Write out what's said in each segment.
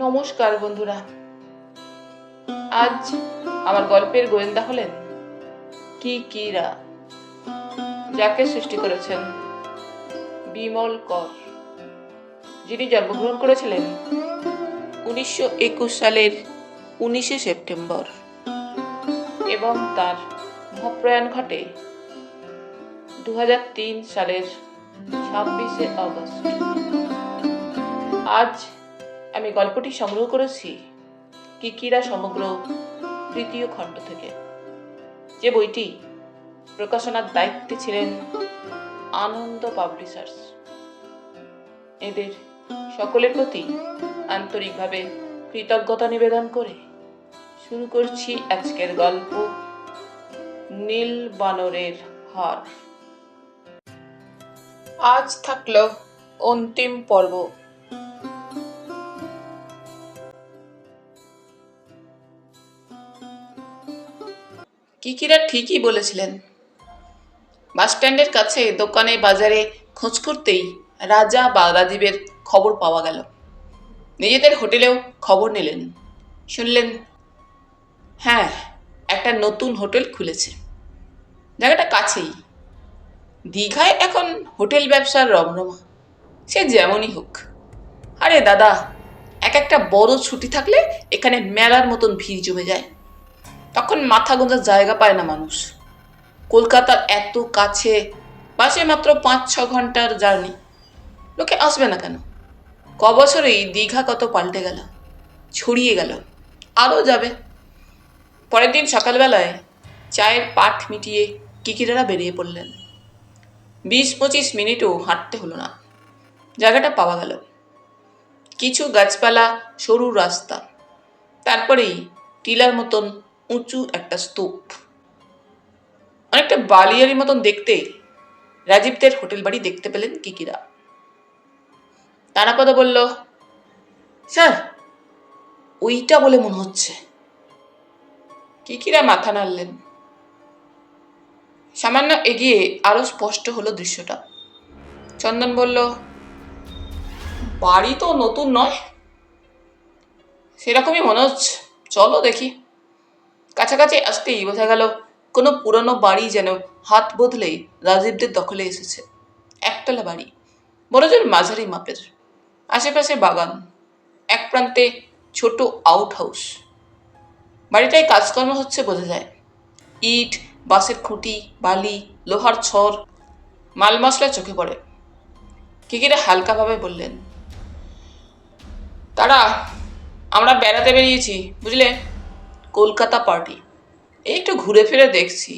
নমস্কার বন্ধুরা। আজ আমার গল্পের গোয়েন্দা হলেন কিকিরা, যাকে সৃষ্টি করেছেন বিমল কর, যিনি জন্মগ্রহণ করেছিলেন 1921 সালের 19শে সেপ্টেম্বর এবং তার মহাপ্রয়াণ ঘটে 2003 সালের 26শে আগস্ট। আজ আমি গল্পটি সংগ্রহ করেছি কিকিরা সমগ্র তৃতীয় খণ্ড থেকে, যে বইটি প্রকাশনার দায়িত্বে ছিলেন আনন্দ পাবলিশার্স। এদের সকলের প্রতি আন্তরিকভাবে কৃতজ্ঞতা নিবেদন করে শুরু করছি আজকের গল্প, নীল বানরের হার। আজ থাকলো অন্তিম পর্ব। কিকিরা ঠিকই বলেছিলেন। বাসস্ট্যান্ডের কাছে দোকানে বাজারে খোঁজ করতেই রাজা বা রাজীবের খবর পাওয়া গেল। নিজেদের হোটেলেও খবর নিলেন। শুনলেন, হ্যাঁ, একটা নতুন হোটেল খুলেছে, জায়গাটা কাছেই। দীঘায় এখন হোটেল ব্যবসার রমরমা, সে যেমনই হোক। আরে দাদা, একটা বড় ছুটি থাকলে এখানে মেলার মতন ভিড় জমে যায়, তখন মাথা গোঁজার জায়গা পায় না মানুষ। কলকাতার এত কাছে, বাসে মাত্র 5-6 ঘন্টার জার্নি, লোকে আসবে না কেন? বছরেই দীঘা কত পাল্টে গেল, ছড়িয়ে গেল, আরও যাবে। পরের দিন সকালবেলায় চায়ের পাট মিটিয়ে কিকিরারা বেরিয়ে পড়লেন। 20-25 মিনিটও হাঁটতে হলো না, জায়গাটা পাওয়া গেল। কিছু গাছপালা, সরু রাস্তা, তারপরেই টিলার মতন উঁচু একটা স্তূপ। অনেকটা বালিয়ারি মতন দেখতে রাজীবদের হোটেল বাড়ি দেখতে পেলেন কিকিরা। তারাপদ বলল, স্যার, ওইটা বলে মনে হচ্ছে। কিকিরা মাথা নাড়লেন। সামান্য এগিয়ে আরো স্পষ্ট হলো দৃশ্যটা। চন্দন বলল, বাড়ি তো নতুন নয়, সেরকমই মনে হচ্ছে, চলো দেখি। কাছাকাছি আসতেই বোঝা গেল কোনো পুরনো বাড়ি যেন হাত বদলেই রাজীবদের দখলে এসেছে। একতলা বাড়ি, বড়জোর মাঝারি মাপের, আশেপাশে বাগান, এক প্রান্তে ছোট আউট হাউস। বাড়িটায় কাজকর্ম হচ্ছে বোঝা যায়। ইট, বাঁশের খুঁটি, বালি, লোহার ছড়, মাল মশলা চোখে পড়ে। কিকিরা হালকাভাবে বললেন, তারা, আমরা বেড়াতে বেরিয়েছি বুঝলে, কলকাতা পার্টি। এই একটু ঘুরে ফিরে দেখছি,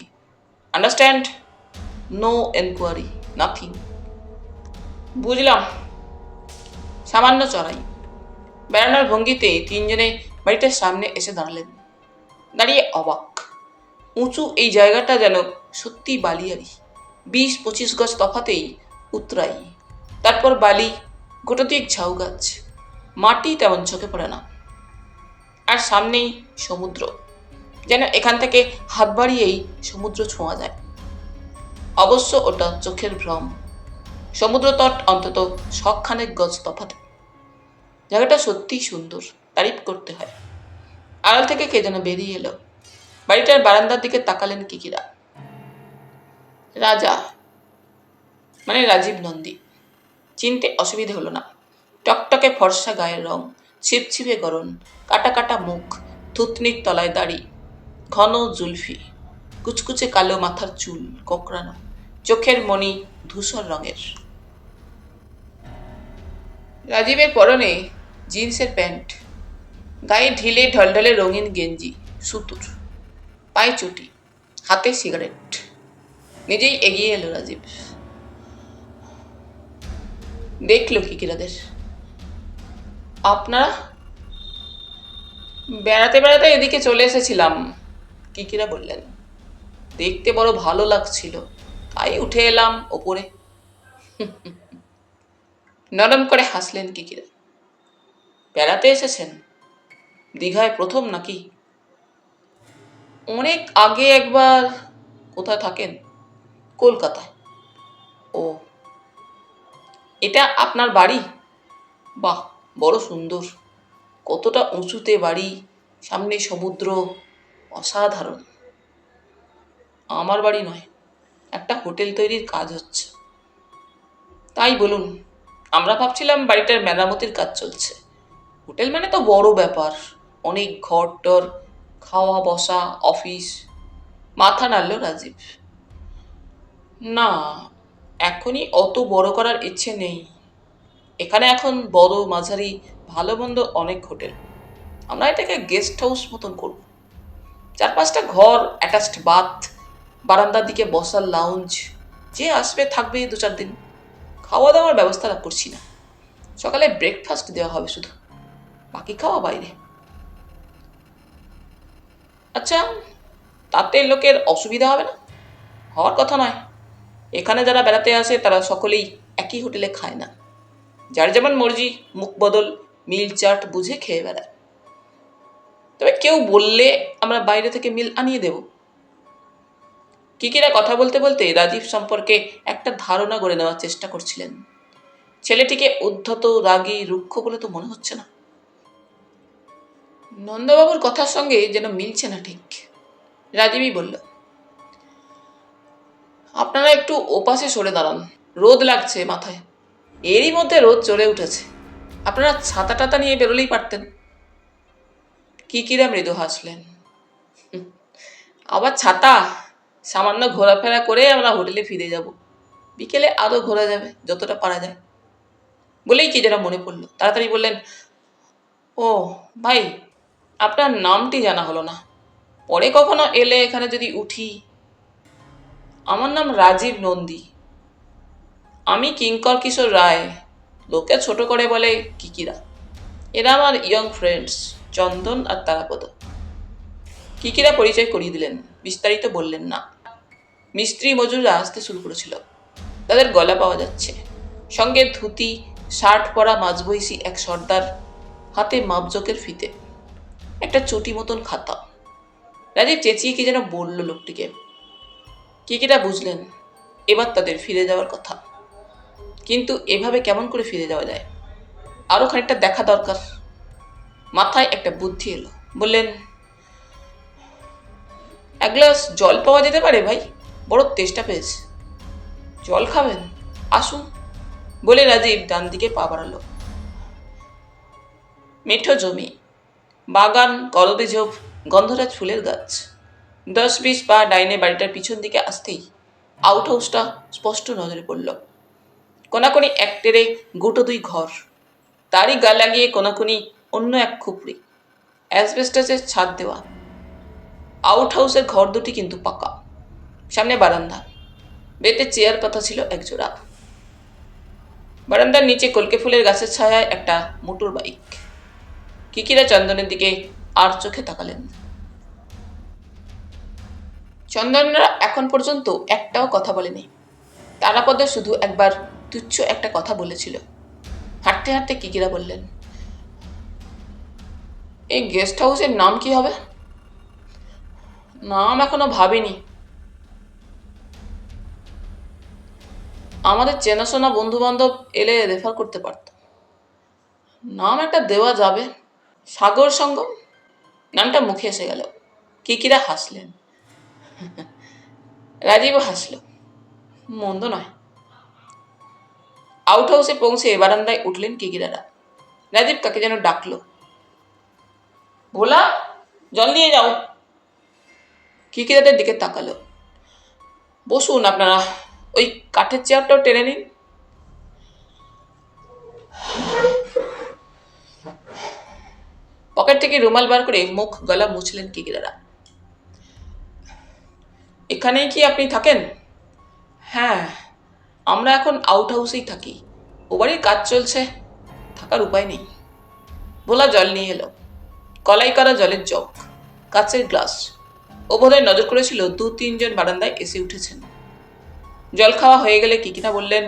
আন্ডারস্ট্যান্ড? No enquiry, nothing. বুঝলাম। সামান্য চড়াই। বেড়ানোর ভঙ্গিতে তিনজনে বাড়িটার সামনে এসে দাঁড়ালেন। দাঁড়িয়ে অবাক। উঁচু এই জায়গাটা যেন সত্যি বালিয়ারি। 20-25 গজ তফাতেই উতরাই, তারপর বালি, গোটাদিক ঝাউ গাছ, মাটি তেমন চোখে পড়ে না। আর সামনেই সমুদ্র, যেন এখান থেকে হাত বাড়িয়েই সমুদ্র ছোঁয়া যায়। অবশ্য ওটা চোখের ভ্রম। সমুদ্র তট অন্তত 100 গজ তফাতে। জায়গাটা সত্যিই সুন্দর, তারিফ করতে হয়। আড়াল থেকে কে যেন বেরিয়ে এলো। বাড়িটার বারান্দার দিকে তাকালেন কিকিরা। রাজা, মানে রাজীব নন্দী। চিনতে অসুবিধে হলো না। টকটকে ফর্সা গায়ের রং, ছিপছিপে গরম, কাটা কাটা মুখ, থুতনির তলায় দাড়ি, ঘন জুলফি, কুচকুচে কালো মাথার চুল কোঁকড়ানো, চোখের মণি ধূসর রঙের। রাজীবের পরনে জিন্সের প্যান্ট, গায়ে ঢিলে ঢলঢলে রঙিন গেঞ্জি সুতুর, পায়ে চুটি, হাতে সিগারেট। নিজেই এগিয়ে এলো রাজীব। দেখলো কিকিরাদের। আপনারা? বেড়াতে বেড়াতে এদিকে চলে এসেছিলাম, কিকিরা বললেন। দেখতে বড় ভালো লাগছিল, তাই উঠে এলাম ওপরে। নরম করে হাসলেন কিকিরা। বেড়াতে এসেছেন? দীঘায় প্রথম নাকি? অনেক আগে একবার। কোথায় থাকেন? কলকাতায়। ও, এটা আপনার বাড়ি? বাহ, বড় সুন্দর। কতটা উঁচুতে বাড়ি, সামনে সমুদ্র, অসাধারণ। আমার বাড়ি নয়, একটা হোটেল তৈরির কাজ হচ্ছে। তাই বলুন, আমরা ভাবছিলাম বাড়িটার মেরামতির কাজ চলছে। হোটেল মানে তো বড় ব্যাপার, অনেক ঘর টর, খাওয়া বসা, অফিস। মাথা নাড়ল রাজীব। না, এখনই অত বড় করার ইচ্ছে নেই। এখানে এখন বড় মাঝারি ভালো মন্দ অনেক হোটেল। আমরা এটাকে গেস্ট হাউস মতন করব। 4-5টা ঘর, অ্যাটাচড বাথ, বারান্দার দিকে বসার লাউঞ্জ। যে আসবে থাকবে 2-4 দিন। খাওয়া দাওয়ার ব্যবস্থা করছি না। সকালে ব্রেকফাস্ট দেওয়া হবে শুধু, বাকি খাওয়া বাইরে। আচ্ছা, তাতে লোকের অসুবিধা হবে না? হওয়ার কথা নয়। এখানে যারা বেড়াতে আসে তারা সকলেই একই হোটেলে খায় না। যার যেমন মর্জি মুখ বদল মিল চার্ট বুঝে খেয়ে বেড়ায়। তবে কেউ বললে আমরা বাইরে থেকে মিল আনিয়ে দেব। কিকিরা কথা বলতে বলতে রাজীব সম্পর্কে একটা ধারণা গড়ে নেওয়ার চেষ্টা করছিলেন। ছেলেটিকে উদ্ধত, রাগী, রুক্ষ বলে তো মনে হচ্ছে না। নন্দবাবুর কথার সঙ্গে যেন মিলছে না ঠিক। রাজীবই বলল, আপনারা একটু ওপাশে সরে দাঁড়ান, রোদ লাগছে মাথায়। এরই মধ্যে রোদ চলে উঠেছে। আপনারা ছাতা টাতা নিয়ে বেরোলেই পারতেন। কিকিরা মৃদু হাসলেন। আবার ছাতা? সামান্য ঘোরাফেরা করে আমরা হোটেলে ফিরে যাব। বিকেলে আরো ঘোরা যাবে, যতটা পারা যায়। বলেই কি যেন মনে পড়ল, তাড়াতাড়ি বললেন, ও ভাই, আপনার নামটি জানা হলো না। পরে কখনো এলে এখানে যদি উঠি। আমার নাম রাজীব নন্দী। আমি কিঙ্কর কিশোর রায়। লোকে ছোট করে বলে কিকিরা। এরা আমার ইয়ং ফ্রেন্ডস, চন্দন আর তারাপদ। কিকিরা পরিচয় করিয়ে দিলেন, বিস্তারিত বললেন না। মিস্ত্রি মজুররা আসতে শুরু করেছিল। তাদের গলা পাওয়া যাচ্ছে। সঙ্গে ধুতি, শার্ট পরা মাঝবয়সী এক সর্দার, হাতে মাপজোকের ফিতে, একটা চটি মতন খাতা। রাজীব চেঁচিয়ে কি যেন বলল লোকটিকে। কিকিরা বুঝলেন এবার তাদের ফিরে যাওয়ার কথা। কিন্তু এভাবে কেমন করে ফিরে যাওয়া যায়? আরো খানিকটা দেখা দরকার। মাথায় একটা বুদ্ধি এলো। বললেন, এক গ্লাস জল পাওয়া যেতে পারে ভাই? বড় তেষ্টা পেয়েছে। জল খাবেন? আসুন, বলে রাজীব ডান দিকে পা বাড়ালো। মেঠো জমি, বাগান, করবে ঝোপ, গন্ধরাজ ফুলের গাছ। 10-20 পা ডাইনে বাড়িটার পিছন দিকে আসতেই আউট হাউসটা স্পষ্ট নজরে পড়ল। কোনাকুনি এক টেরে গোটো 2 ঘর, তারই গা লাগিয়ে কোনাকুনি অন্য এক খুপড়ি, অ্যাসবেস্টাসের ছাদ দেওয়া। আউট হাউসের ঘর দুটি কিন্তু পাকা। সামনে বারান্দা, বেতে চেয়ার পাতা ছিল একজোড়া। বারান্দার নিচে কলকে ফুলের গাছের ছায়ায় একটা মোটর বাইক। কিকিরা চন্দনের দিকে আর চোখে তাকালেন। চন্দনরা এখন পর্যন্ত একটাও কথা বলেনি। তারাপদ শুধু একবার তুচ্ছ একটা কথা বলেছিল। হাঁটতে হাঁটতে কিকিরা বললেন, এই গেস্ট হাউসের নাম কি হবে? নাম এখনো ভাবিনি। আমাদের চেনাশোনা বন্ধু বান্ধব এলে রেফার করতে পারত। নাম একটা দেওয়া যাবে, সাগর সঙ্গম। নামটা মুখে এসে গেল। কিকিরা হাসলেন। রাজীবও হাসল। মন্দ নয়। আউট হাউসে পৌঁছে বারান্দায় উঠলেন কিকিরারা। রাজীব কাকে যেন ডাকলো। ভোলা, জল নিয়ে যাও। কিকিরাদের দিকে তাকালো। বসুন আপনারা, ওই কাঠের চেয়ারটাও টেনে নিন। পকেট থেকে রুমাল বার করে মুখ গলা মুছলেন কিকিরারা। এখানেই কি আপনি থাকেন? হ্যাঁ, আমরা এখন আউট হাউসেই থাকি। ও বাড়ির কাজ চলছে, থাকার উপায় নেই। ভোলা জল নিয়ে এলো। কলাই করা জলের জগ, কাচের গ্লাস। ও বোধহয় নজর করেছিল 2-3 জন বারান্দায় এসে উঠেছেন। জল খাওয়া হয়ে গেলে কিকিরা বললেন,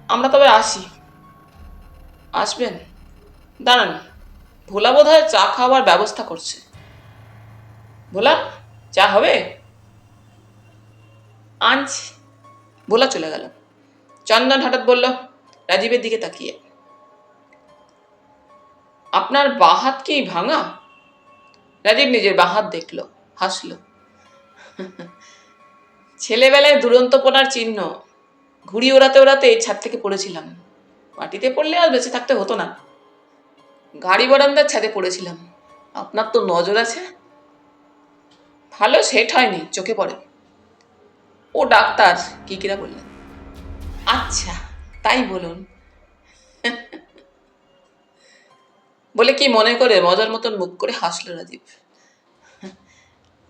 আমরা তবে আসি। আসবেন? দাঁড়ান, ভোলা বোধহয় চা খাওয়ার ব্যবস্থা করছে। ভোলা, চা হবে? আনছি। ভোলা চলে গেল। চন্দন হঠাৎ বলল রাজীবের দিকে তাকিয়ে, আপনার বাঁ হাত কি ভাঙা? রাজীব নিজের বাঁ হাত দেখল, হাসল। ছেলেবেলায় দুরন্তপনার চিহ্ন। ঘুড়ি ওড়াতে ওড়াতে ছাদ থেকে পড়েছিলাম। মাটিতে পড়লে আর বেঁচে থাকতে হতো না। গাড়ি বারান্দার ছাদে পড়েছিলাম। আপনার তো নজর আছে। ভালো সেট হয়নি, চোখে পড়ে। ও ডাক্তার, কিকিরা বললেন। আচ্ছা, তাই বলুন। বলে কি মনে করে মজার মতন মুখ করে হাসল রাজীব।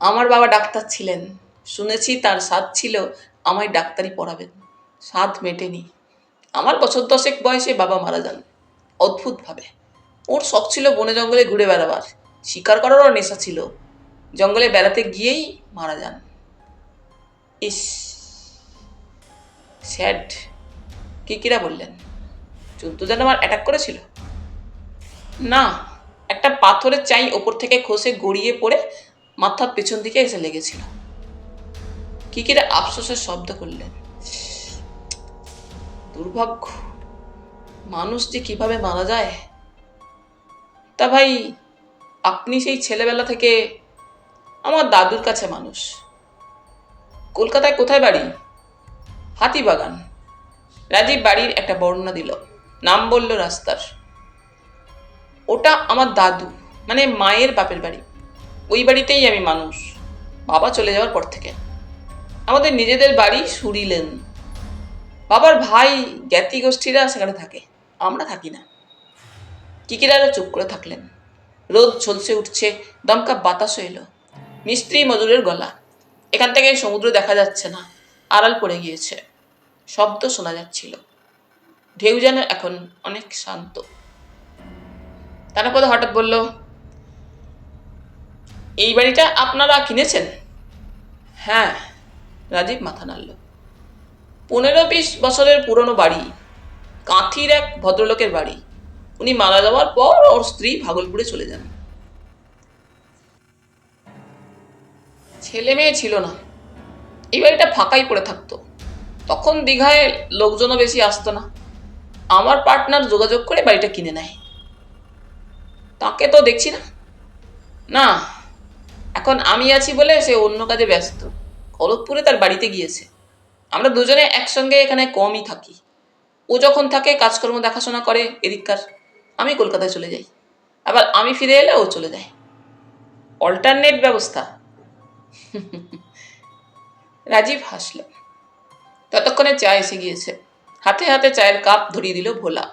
আমার বাবা ডাক্তার ছিলেন। শুনেছি তার সাধ ছিল আমায় ডাক্তারি পড়াবেন। সাধ মেটেনি। আমার বছর 10 বয়সে বাবা মারা যান অদ্ভুতভাবে। ওর শখ ছিল বনে জঙ্গলে ঘুরে বেড়াবার, শিকার করারও নেশা ছিল। জঙ্গলে বেড়াতে গিয়েই মারা যান। ইস, স্যাড, কিকিরা বললেন। চুন্তু যেন আমার অ্যাটাক করেছিল? না, একটা পাথরের চাই ওপর থেকে খসে গড়িয়ে পড়ে মাথার পেছন দিকে এসে লেগেছিল। কিকিরা আফসোসের শব্দ করলেন। দুর্ভাগ্য, মানুষ যে কিভাবে মারা যায়। তা ভাই, আপনি সেই ছেলেবেলা থেকে আমার দাদুর কাছে মানুষ। কলকাতায় কোথায় বাড়ি? হাতিবাগান। রাজীব বাড়ির একটা বর্ণনা দিল, নাম বলল রাস্তার। ওটা আমার দাদু, মানে মায়ের বাপের বাড়ি। ওই বাড়িতেই আমি মানুষ, বাবা চলে যাওয়ার পর থেকে। আমাদের নিজেদের বাড়ি সুরিলেন। বাবার ভাই জ্ঞাতি গোষ্ঠীরা সেখানে থাকে, আমরা থাকি না। কিকিরারা চুপ করে থাকলেন। রোদ ঝলসে উঠছে, দমকা বাতাসও এলো। মিস্ত্রি মজুরের গলা। এখান থেকে সমুদ্র দেখা যাচ্ছে না, আড়াল পড়ে গিয়েছে। শব্দ শোনা যাচ্ছিল। ঢেউ যেন এখন অনেক শান্ত। তারপর হঠাৎ বলল, এই বাড়িটা আপনারা কিনেছেন? হ্যাঁ, রাজীব মাথা নাড়ল। 15-20 বছরের পুরনো বাড়ি। কাঁথির এক ভদ্রলোকের বাড়ি। উনি মারা যাওয়ার পর ওর স্ত্রী ভাগলপুরে চলে যান। ছেলে মেয়ে ছিল না। এই বাড়িটা ফাঁকাই পড়ে থাকতো। তখন দীঘায় লোকজনও বেশি আসতো না। আমার পার্টনার যোগাযোগ করে বাড়িটা কিনে নেয়। তাকে তো দেখছি না। না, এখন আমি আছি বলে সে অন্য কাজে ব্যস্ত। খড়গপুরে তার বাড়িতে গিয়েছে। আমরা দুজনে একসঙ্গে এখানে কমই থাকি। ও যখন থাকে কাজকর্ম দেখাশোনা করে এদিককার, আমি কলকাতায় চলে যাই। আবার আমি ফিরে এলে ও চলে যায়। অল্টারনেট ব্যবস্থা। রাজীব হাসল। ততক্ষণে চা এসে গিয়েছে। হাতে হাতে চায়ের কাপ ধরিয়ে দিল ভোলা।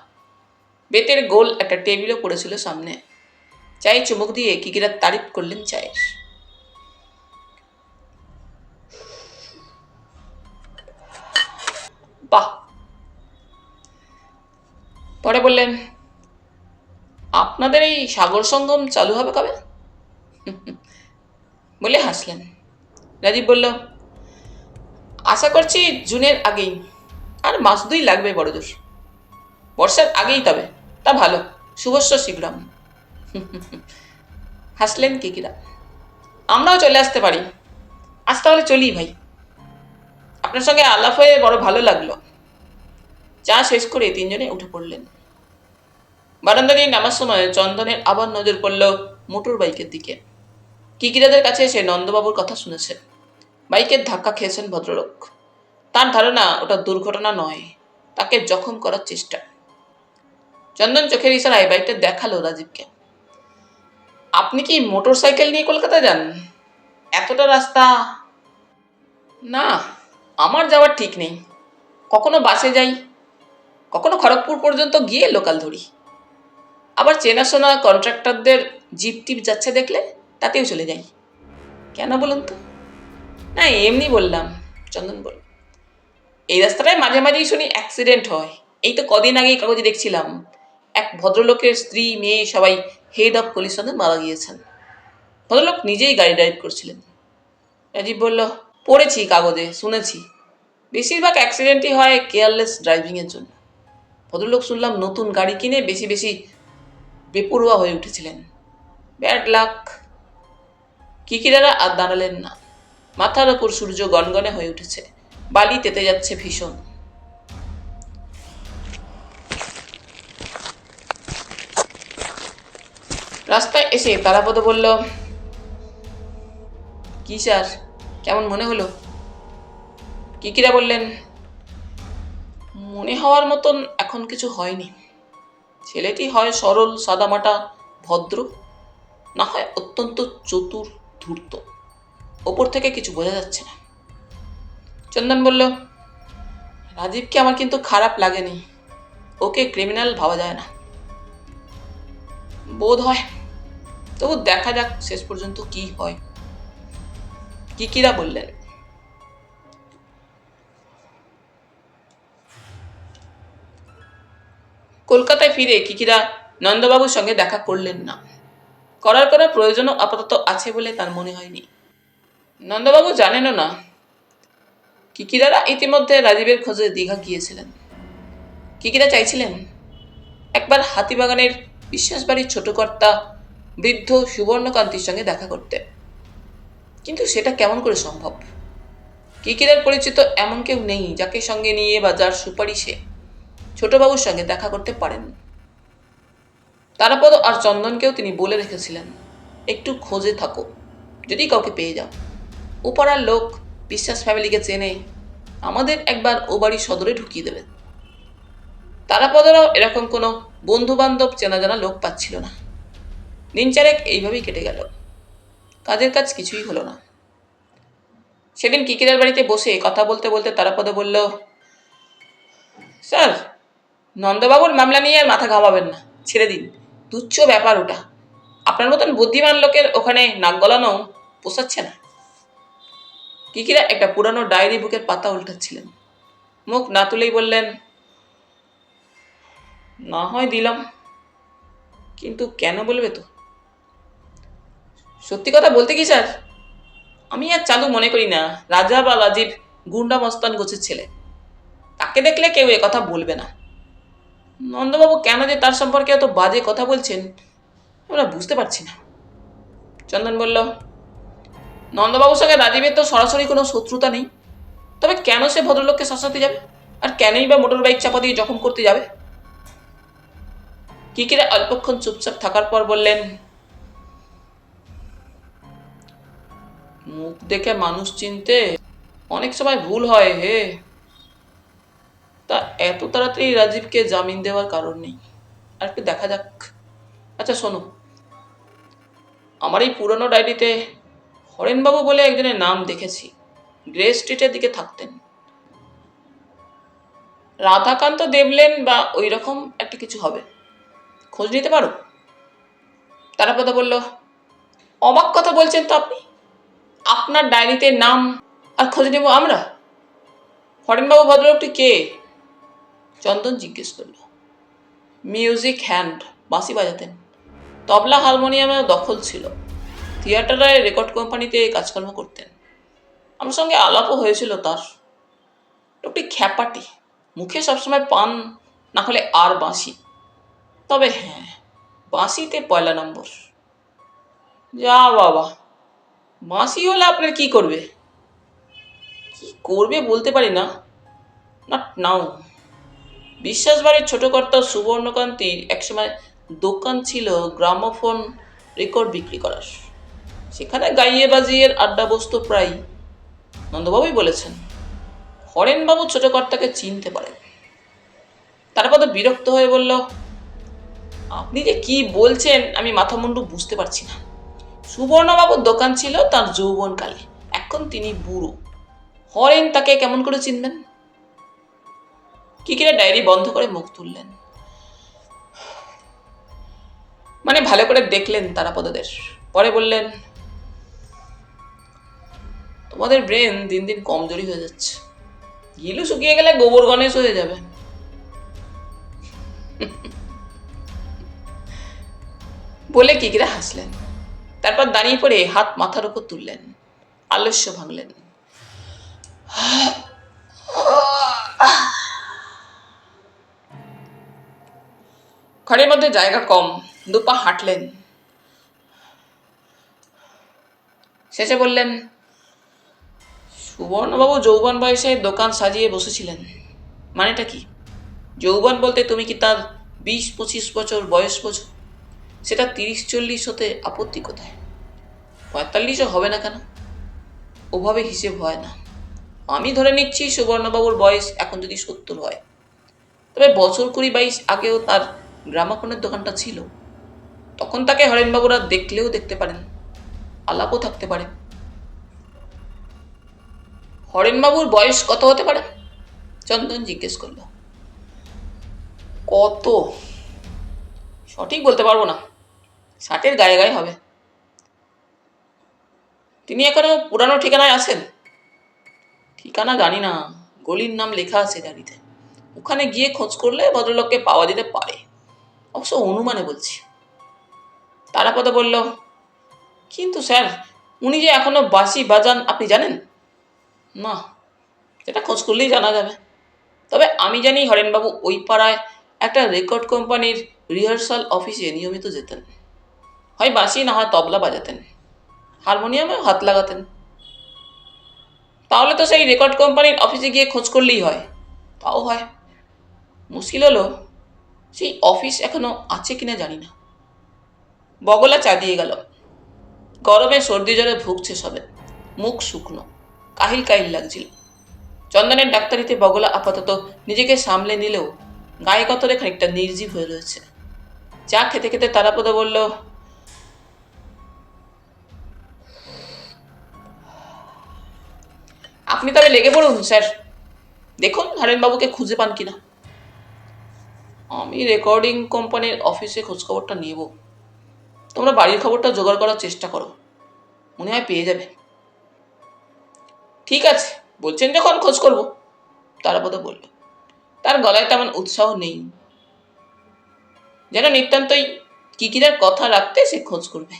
বেতের গোল একটা টেবিলও পড়েছিল সামনে। চায়ে চুমুক দিয়ে কিকিরা তারিফ করলেন চায়ের। বাহ। পরে বললেন, আপনাদের এই সাগর সঙ্গম চালু হবে কবে? বলে হাসলেন। রাজীব বলল, আশা করছি জুনের আগেই। আর মাস 2 লাগবে বড়জোর। বর্ষার আগেই তবে, তা ভালো। শুভস্য শীঘ্রম। হাসলেন কিকিরা। আমরাও চলে আসতে পারি। আজ তাহলে চলি ভাই। আপনার সঙ্গে আলাপ হয়ে বড় ভালো লাগলো। চা শেষ করে তিনজনে উঠে পড়লেন। বারান্দা দিয়ে নামার সময় চন্দনের আবার নজর পড়ল মোটর বাইকের দিকে। কিকিরাদের কাছে সে নন্দবাবুর কথা শুনেছে। বাইকের ধাক্কা খেয়েছেন ভদ্রলোক। তার ধারণা ওটা দুর্ঘটনা নয়, তাকে জখম করার চেষ্টা। চন্দন চোখের ইশারায় বাইকটা দেখালো রাজীবকে। আপনি কি মোটর সাইকেল নিয়ে কলকাতা যান? এতটা রাস্তা? না, আমার যাওয়ার ঠিক নেই। কখনো বাসে যাই, কখনো খড়গপুর পর্যন্ত গিয়ে লোকাল ধরি। আবার চেনাশোনা কন্ট্রাক্টরদের জিপ টিপ যাচ্ছে দেখলে তাতেও চলে যাই। কেন বলুন তো? না, এমনি বললাম। চন্দন বলল, এই রাস্তাটায় মাঝে মাঝেই শুনি অ্যাক্সিডেন্ট হয়। এই তো কদিন আগেই কাগজে দেখছিলাম এক ভদ্রলোকের স্ত্রী মেয়ে সবাই হেড অফ কলিশনে মারা গিয়েছেন। ভদ্রলোক নিজেই গাড়ি ড্রাইভ করছিলেন। রাজীব বলল, পড়েছি কাগজে, শুনেছি। বেশিরভাগ অ্যাক্সিডেন্টই হয় কেয়ারলেস ড্রাইভিংয়ের জন্য। ভদ্রলোক শুনলাম নতুন গাড়ি কিনে বেশি বেশি বেপরোয়া হয়ে উঠেছিলেন। Bad luck. কিকিরারা আর দাঁড়ালেন না। মাথার ওপর সূর্য গনগনে হয়ে উঠেছে। বালি তেতে যাচ্ছে ভীষণ। রাস্তায় এসে তারাপদ বলল, কি স্যার, কেমন মনে হলো? কিকিরা বললেন, মনে হওয়ার মতন এখন কিছু হয়নি। ছেলেটি হয় সরল সাদামাটা ভদ্র, না হয় অত্যন্ত চতুর ধূর্ত। ওপর থেকে কিছু বোঝা যাচ্ছে না। চন্দন বলল, রাজীবকে আমার কিন্তু খারাপ লাগেনি। ওকে ক্রিমিনাল ভাবা যায় না বোধ হয়। তবু দেখা যাক শেষ পর্যন্ত কি হয়। কিকিরা বললেন, কলকাতায় ফিরে কিকিরা নন্দবাবুর সঙ্গে দেখা করলেন না। করার কোনো প্রয়োজনও আপাতত আছে বলে তার মনে হয়নি। নন্দবাবু জানেনও না কিকিরারা ইতিমধ্যে রাজীবের খোঁজে দীঘা গিয়েছিলেন। কিকিরা চাইছিলেন একবার হাতিবাগানের বিশ্বাসবাড়ির ছোট কর্তা বৃদ্ধ সুবর্ণকান্তির সঙ্গে দেখা করতে, কিন্তু সেটা কেমন করে সম্ভব? কিকিরার পরিচিত এমন কেউ নেই যাকে সঙ্গে নিয়ে বা যার সুপারিশে ছোটবাবুর সঙ্গে দেখা করতে পারেন। তারাপদ আর চন্দনকেও তিনি বলে রেখেছিলেন, একটু খোঁজে থাকো, যদি কাউকে পেয়ে যাও। ও পাড়ার লোক বিশ্বাস ফ্যামিলিকে চেনে, আমাদের একবার ও বাড়ির সদরে ঢুকিয়ে দেবে। তারাপদরাও এরকম কোনো বন্ধু বান্ধব চেনা জানা লোক পাচ্ছিল না। দিন চারেক এইভাবেই কেটে গেল। কাজের কাজ কিছুই হলো না। সেদিন কিকিরার বাড়িতে বসে কথা বলতে বলতে তারাপদ বলল, স্যার, নন্দবাবুর মামলা নিয়ে আর মাথা ঘামাবেন না, ছেড়ে দিন। তুচ্ছ ব্যাপার ওটা। আপনার মতন বুদ্ধিমান লোকের ওখানে নাক গলানো পোষাচ্ছে না। কিকিরা একটা পুরানো ডায়েরি বুকের পাতা উল্টাচ্ছিলেন। মুখ না তুলেই বললেন, না হয় দিলাম, কিন্তু কেন বলবে তো? সত্যি কথা বলতে কি স্যার, আমি আর চালু মনে করি না রাজা বা রাজীব গুন্ডা মস্তান গোছের ছেলে। তাকে দেখলে কেউ কথা বলবে না। নন্দবাবু কেন যে তার সম্পর্কে এত বাজে কথা বলছেন আমরা বুঝতে পারছি না। চন্দন বলল, নন্দবাবুর সঙ্গে রাজীবের তো সরাসরি কোনো শত্রুতা নেই, তবে কেন সে ভদ্রলোককে শাসাতে যাবে? আর কেনই বা মোটর বাইক চাপা দিয়ে জখম করতে যাবে? কিকিরা অল্পক্ষণ চুপচাপ থাকার পর বললেন, মুখ দেখে মানুষ চিনতে অনেক সময় ভুল হয় হে। তা এত তাড়াতাড়ি রাজীবকে জামিন দেওয়ার কারণ নেই, আর একটু দেখা যাক। আচ্ছা শোনো, আমার এই পুরনো ডায়েরিতে হরেনবাবু বলে একজনের নাম দেখেছি, গ্রে স্ট্রিটের দিকে থাকতেন। রাধাকান্ত দেবলেন বা ওই রকম একটা কিছু হবে, খোঁজ নিতে পারো? তারাপদ বলল, অবাক কথা বলছেন তো আপনি। আপনার ডায়েরিতে নাম আর খোঁজ নেব আমরা? হরেনবাবু ভদ্রলোকটি কে? চন্দন জিজ্ঞেস করল। মিউজিক হ্যান্ড, বাঁশি বাজাতেন। তবলা হারমোনিয়ামেও দখল ছিল। থিয়েটারে রেকর্ড কোম্পানিতে কাজকর্ম করতেন। আমার সঙ্গে আলাপও হয়েছিল তার। লোকটি খ্যাপাটি, মুখে সবসময় পান না হলে আর বাঁশি। তবে হ্যাঁ, বাঁশিতে পয়লা নম্বর। যা বাবা, বাঁশি হলে আপনার কি করবে? কি করবে বলতে পারি না, নট নাও। বিশ্বাস বাড়ির ছোট কর্তা সুবর্ণকান্তির একসময় দোকান ছিল গ্রামোফোন রেকর্ড বিক্রি করার। সেখানে গাইয়ে বাজিয়ে আড্ডা বসত প্রায়। নন্দবাবুই বলেছেন হরেনবাবু ছোট কর্তাকে চিনতে পারেন। তারপর তো বিরক্ত হয়ে বলল, আপনি যে কি বলছেন আমি মাথা মুন্ডু বুঝতে পারছি না। সুবর্ণবাবুর দোকান ছিল তার যৌবনকালে, এখন তিনি বুড়ো। হরেন তাকে কেমন করে চিনবেন? কিকিরা ডায়েরি বন্ধ করে মুখ তুললেন। মানে ভালো করে দেখলেন তারাপদদের। পরে বললেন, তোমাদের ব্রেন দিন দিন কমজোরি হয়ে যাচ্ছে। গিলু শুকিয়ে গেলে গোবর গণেশ হয়ে যাবে। বলে কিকিরা হাসলেন। তারপর দাঁড়িয়ে পড়ে হাত মাথার উপর তুললেন, আলস্য ভাঙলেন। ঘরের মধ্যে জায়গা কম, দুপা হাঁটলেন। শেষে বললেন, সুবর্ণবাবু যৌবন বয়সে দোকান সাজিয়ে বসেছিলেন, মানেটা কি? যৌবন বলতে তুমি কি তার 20-25 বছর বয়স বোঝো? সেটা 30-40 হতে আপত্তি কোথায়? 45ও হবে না কেন? ওভাবে হিসেব হয় না। আমি ধরে নিচ্ছি সুবর্ণবাবুর বয়স এখন যদি 70 হয়, তবে বছর 20-22 আগেও তার গ্রামাফোনের দোকানটা ছিল। তখন তাকে হরেনবাবুরা দেখলেও দেখতে পারেন, আলাপও থাকতে পারে। হরেনবাবুর বয়স কত হতে পারে? চন্দন জিজ্ঞেস করল। কত সঠিক বলতে পারবো না, 60-এর গায়ে গায়ে হবে। তিনি এখনো পুরানো ঠিকানায় আছেন? ঠিকানা জানি না, গলির নাম লেখা আছে ডায়েরিতে। ওখানে গিয়ে খোঁজ করলে ভদ্রলোককে পাওয়া যেতে পারে, অবশ্য অনুমানে বলছি। তারাপদ বলল, কিন্তু স্যার, উনি যে এখনো বাঁশি বাজান আপনি জানেন? না, সেটা খোঁজ করলেই জানা যাবে। তবে আমি জানি হরেনবাবু ওই পাড়ায় একটা রেকর্ড কোম্পানির রিহার্সাল অফিসে নিয়মিত যেতেন। হয় বাঁশি না হয় তবলা বাজাতেন, হারমোনিয়ামেও হাত লাগাতেন। তাহলে তো সেই রেকর্ড কোম্পানির অফিসে গিয়ে খোঁজ করলেই হয়। তাও হয়, মুশকিল হলো সেই অফিস এখনো আছে কিনা জানি না। বগলা চা দিয়ে গেল। গরমে সর্দি জ্বরে ভুগছে সবে, মুখ শুকনো, কাহিল কাহিল লাগছিল। চন্দনের ডাক্তারিতে বগলা আপাতত নিজেকে সামলে নিলেও গায়ে গতরে খানিকটা নির্জীব হয়ে রয়েছে। চা খেতে খেতে তারাপদ বলল, আপনি তবে লেগে পড়ুন স্যার, দেখুন হরেনবাবুকে খুঁজে পান কিনা। আমি রেকর্ডিং কোম্পানির অফিসে খোঁজখবরটা নেব, তোমরা বাড়ির খবরটা জোগাড় করার চেষ্টা করো, মনে হয় পেয়ে যাবে। ঠিক আছে, বলছেন যখন খোঁজ করব, তারাপদ বলল। তার গলায় তেমন উৎসাহ নেই, যেন নিতান্তই কিকিরার কথা রাখতে সে খোঁজ করবে।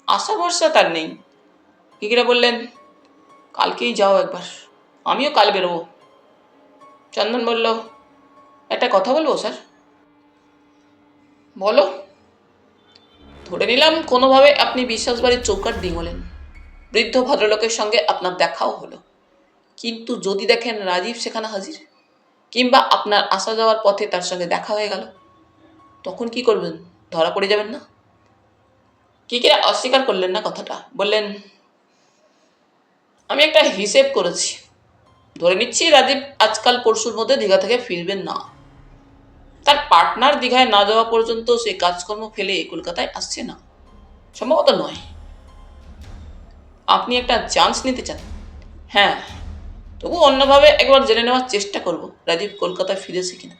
আশা ভরসা তার নেই। কিকিরা বললেন, কালকেই যাও একবার, আমিও কাল বেরোবো। চন্দন বলল, একটা কথা বলবো স্যার? বলো। ধরে নিলাম কোনোভাবে আপনি বিশ্বাস বাড়ির চৌকাঠ ডিঙোলেন, বৃদ্ধ ভদ্রলোকের সঙ্গে আপনার দেখাও হলো, কিন্তু যদি দেখেন রাজীব সেখানে হাজির, কিংবা আপনার আসা যাওয়ার পথে তার সঙ্গে দেখা হয়ে গেল, তখন কি করবেন? ধরা পড়ে যাবেন না? কিকিরা অস্বীকার করলেন না কথাটা, বললেন, আমি একটা হিসেব করেছি। ধরে নিচ্ছি রাজীব আজকাল পরশুর মধ্যে দীঘা থেকে ফিরবেন না। তার পার্টনার দীঘায় না যাওয়া পর্যন্ত সে কাজকর্ম ফেলে কলকাতায় আসছে না, সম্ভবত নয়। আপনি একটা চান্স নিতে চান? হ্যাঁ, তবু অন্যভাবে একবার জেনে নেওয়ার চেষ্টা করব রাজীব কলকাতায় ফিরেছে কিনা।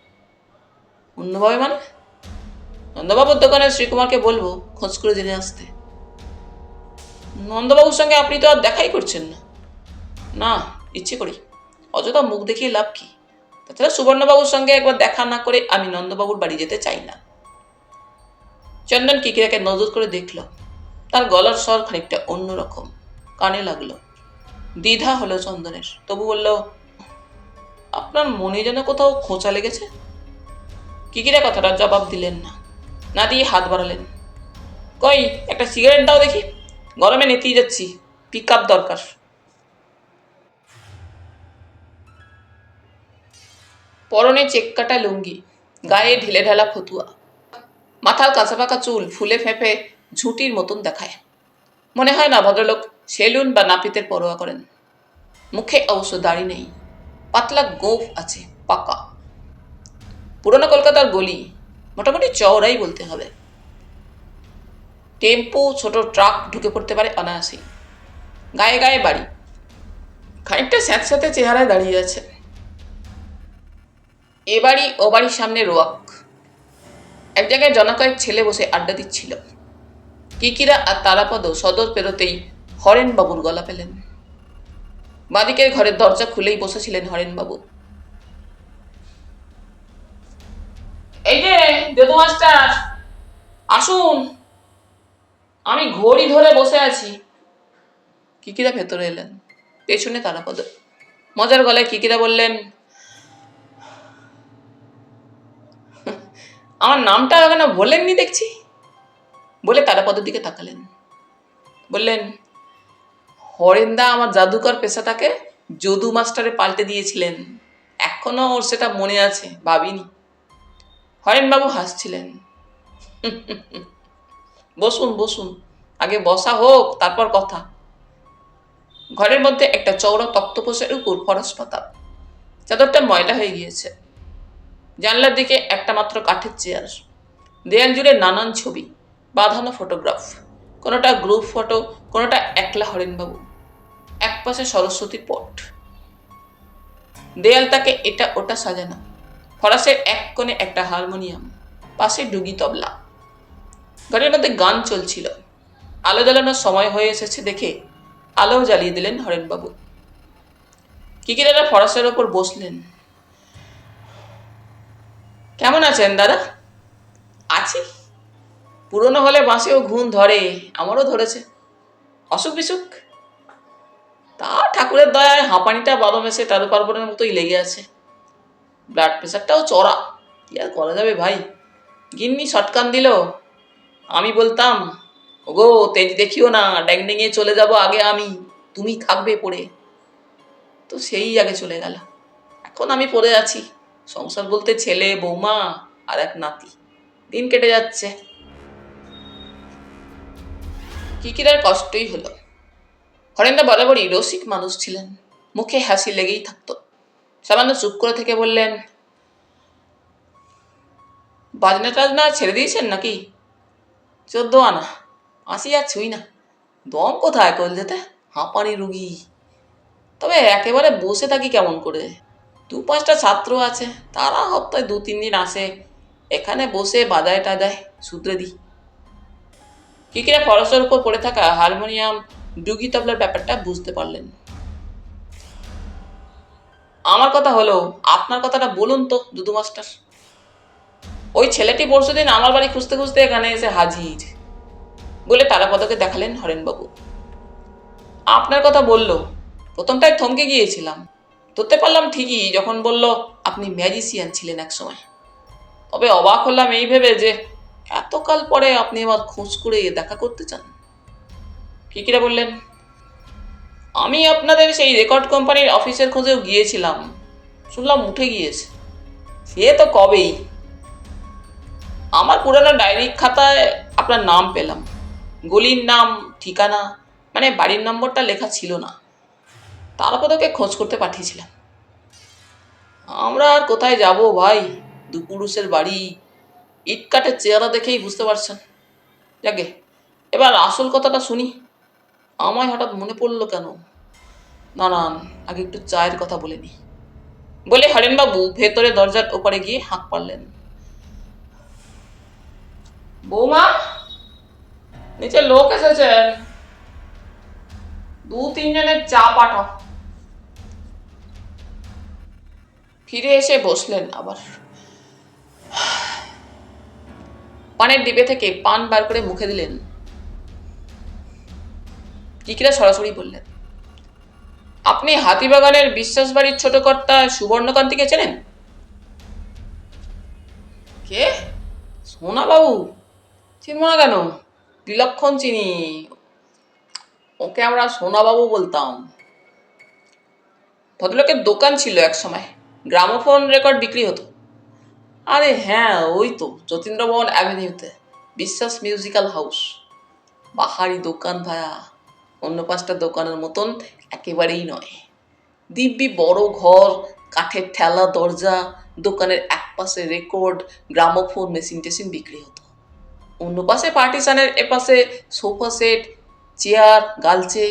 অন্যভাবে মানে? নন্দবাবুর দোকানের শ্রীকুমারকে বলবো খোঁজ করে জেনে আসতে। নন্দবাবুর সঙ্গে আপনি তো আর দেখাই করছেন না। না, ইচ্ছে করি, অযথা মুখ দেখিয়ে লাভ কি? তাছাড়া সুবর্ণবাবুর সঙ্গে একবার দেখা না করে আমি নন্দবাবুর বাড়ি যেতে চাই না। চন্দন কিকিরাকে নজর করে দেখল। তার গলার স্বর খানিকটা অন্যরকম, কানে লাগলো। দ্বিধা হলো চন্দনের, তবু বলল, আপনার মনে যেন কোথাও খোঁচা লেগেছে। কিকিরা কথাটা জবাব দিলেন না, না দিয়ে হাত বাড়ালেন। কই, একটা সিগারেট দাও দেখি, গরমে নেতিয়ে যাচ্ছি, পিক আপ দরকার। পরনে চেক কাটা লুঙ্গি, গায়ে ঢিলে ঢালা ফতুয়া, মাথার কাঁচা পাকা চুল ফুলে ফেঁপে ঝুঁটির মতন দেখায়। মনে হয় না ভদ্রলোক সেলুন বা নাপিতের পরোয়া করেন। মুখে অবশ্য দাড়ি নেই, পাতলা গোঁফ আছে, পাকা। পুরনো কলকাতার গলি, মোটামুটি চওড়াই বলতে হবে। টেম্পো ছোট ট্রাক ঢুকে পড়তে পারে অনায়াসেই। গায়ে গায়ে বাড়ি, খানিকটা স্যাঁতস্যাঁতে চেহারায় দাঁড়িয়ে আছে। এ বাড়ি ও বাড়ির সামনে রোয়াক। এক জায়গায় জনকয়েক ছেলে বসে আড্ডা দিচ্ছিল। কিকিরা আর তারাপদ সদর পেরোতেই হরেনবাবুর গলা পেলেন। বাঁদিকের ঘরের দরজা খুলেই বসেছিলেন হরেনবাবু। এই যে দেবু মাস্টার, আসুন, আমি ঘড়ি ধরে বসে আছি। কিকিরা ভেতরে এলেন, পেছনে তারাপদ। মজার গলায় কিকিরা বললেন, আমার নামটা কেন বলেননি দেখছি? বলে তারাপদের দিকে তাকালেন, বললেন, হরেন্দা আমার জাদুকর পেশাটাকে যদু মাস্টারে পাল্টে দিয়েছিলেন, এখনো ওর সেটা মনে আছে, ভাবিনি। হরেনবাবু হাসছিলেন। বসুন বসুন, আগে বসা হোক তারপর কথা। ঘরের মধ্যে একটা চওড়া তক্তপোষের উপর ফরস পাতা, চাদরটা ময়লা হয়ে গিয়েছে। জানলার দিকে একটা মাত্র কাঠের চেয়ার, দেয়াল জুড়ে নানান ছবি, বাঁধানো ফটোগ্রাফ, কোনোটা গ্রুপ ফটো, কোনোটা একলা হরেনবাবু, একপাশে সরস্বতীর পট, দেয়াল তাকে এটা ওটা সাজানো, ফরাসের এক কোণে একটা হারমোনিয়াম, পাশে ডুগি তবলা। ঘরের মধ্যে গান চলছিল। আলো জ্বালানোর সময় হয়ে এসেছে দেখে আলো জ্বালিয়ে দিলেন হরেনবাবু। কিকিরারা ফরাসের ওপর বসলেন। কেমন আছেন দাদা? আছি, পুরনো হলে বাঁশেও ঘুম ধরে, আমারও ধরেছে। অসুখ বিসুখ? তা ঠাকুরের দয়ায় হাঁপানিটা 12 মাসে 13 পার্বণের মতোই লেগে আছে। ব্লাড প্রেশারটাও চড়া, কি আর করা যাবে ভাই। গিন্নি শটকান দিল, আমি বলতাম, ওগো তেজ দেখিও না, ড্যাংডেঙে চলে যাব আগে আমি, তুমি থাকবে পড়ে। তো সেই আগে চলে গেল। এখন আমি পড়ে আছি, সংসার বলতে ছেলে বৌমা আর এক নাতি, দিন কেটে যাচ্ছে। কিকিরার কষ্টই হলো। হরেন্দা বরাবরই রসিক মানুষ ছিলেন, মুখে হাসি লেগেই থাকতো। সামান্য চুপ করে থেকে বললেন, বাজনা টাজনা ছেড়ে দিয়েছেন নাকি? 14 আনা, 80 আর ছুঁই না। দম কোথায় কল যেতে, হাঁপানি রুগী। তবে একেবারে বসে থাকি কেমন করে? 2-5টা ছাত্র আছে, তারা সপ্তাহে 2-3 দিন আসে, এখানে বসে বাজায় টাজায়, শুধরে দিই। কিকিরা ফরসের উপর পড়ে থাকা হারমোনিয়াম, ডুগি তবলার ব্যাপারটা বুঝতে পারলেন। আমার কথা হলো, আপনার কথাটা বলুন তো দুদু মাস্টার। ওই ছেলেটি পরশুদিন আমার বাড়ি খুঁজতে খুঁজতে এখানে এসে হাজির, বলে তারাপদকে দেখালেন হরেনবাবু। আপনার কথা বলল, প্রথমটায় থমকে গিয়েছিলাম, ধরতে পারলাম ঠিকই যখন বলল আপনি ম্যাজিশিয়ান ছিলেন এক সময়। তবে অবাক হলাম এই ভেবে যে এতকাল পরে আপনি আমার খোঁজ করে দেখা করতে চান। কিকিরা বললেন, আমি আপনাদের সেই রেকর্ড কোম্পানির অফিসের খোঁজেও গিয়েছিলাম, শুনলাম উঠে গিয়েছে। সে তো কবেই। আমার পুরানো ডায়েরি খাতায় আপনার নাম পেলাম, গলির নাম, ঠিকানা, মানে বাড়ির নম্বরটা লেখা ছিল না। তারপর তোকে খোঁজ করতে পাঠিয়েছিলাম। আমরা আর কোথায় যাব ভাই, দুপুরুষের বাড়ি, ইট কাঠের চেহারা দেখেই বুঝতে পারছেন। যাকে এবার আসল কথাটা শুনি। আমায় হঠাৎ মনে পড়লো কেন? নানান, আগে একটু চায়ের কথা বলে নি, বলে হরেনবাবু ভেতরে দরজার ওপারে গিয়ে হাঁক পারলেন। বৌমা, নিচে লোক এসেছেন, 2-3 জনের চা পাঠাও। ফিরে এসে বসলেন আবার। পানের ডিবে থেকে পান বার করে মুখে দিলেন। কিকিরা সরাসরি বললেন, আপনি হাতিবাগানের বিশ্বাস বাড়ির ছোট কর্তা সুবর্ণকান্তিকে চেনেন? কে? সোনা বাবু? চিনব না কেন, বিলক্ষণ চিনি, ওকে আমরা সোনাবাবু বলতাম। ভদ্রলোকের দোকান ছিল এক সময়, গ্রামোফোন রেকর্ড বিক্রি হতো। আরে হ্যাঁ, ওই তো যতীন্দ্রমোহন অ্যাভিনিউতে বিশ্বাস মিউজিক্যাল হাউস। বাহারি দোকান ভায়া, অন্য 5টা দোকানের মতন একেবারেই নয়। দিব্যি বড় ঘর, কাঠের ঠেলা দরজা, দোকানের এক পাশে রেকর্ড, গ্রামোফোন মেশিন টেশিন বিক্রি হতো, অন্য পাশে পার্টিশনের এপাশে সোফা সেট, চেয়ার, গালচে।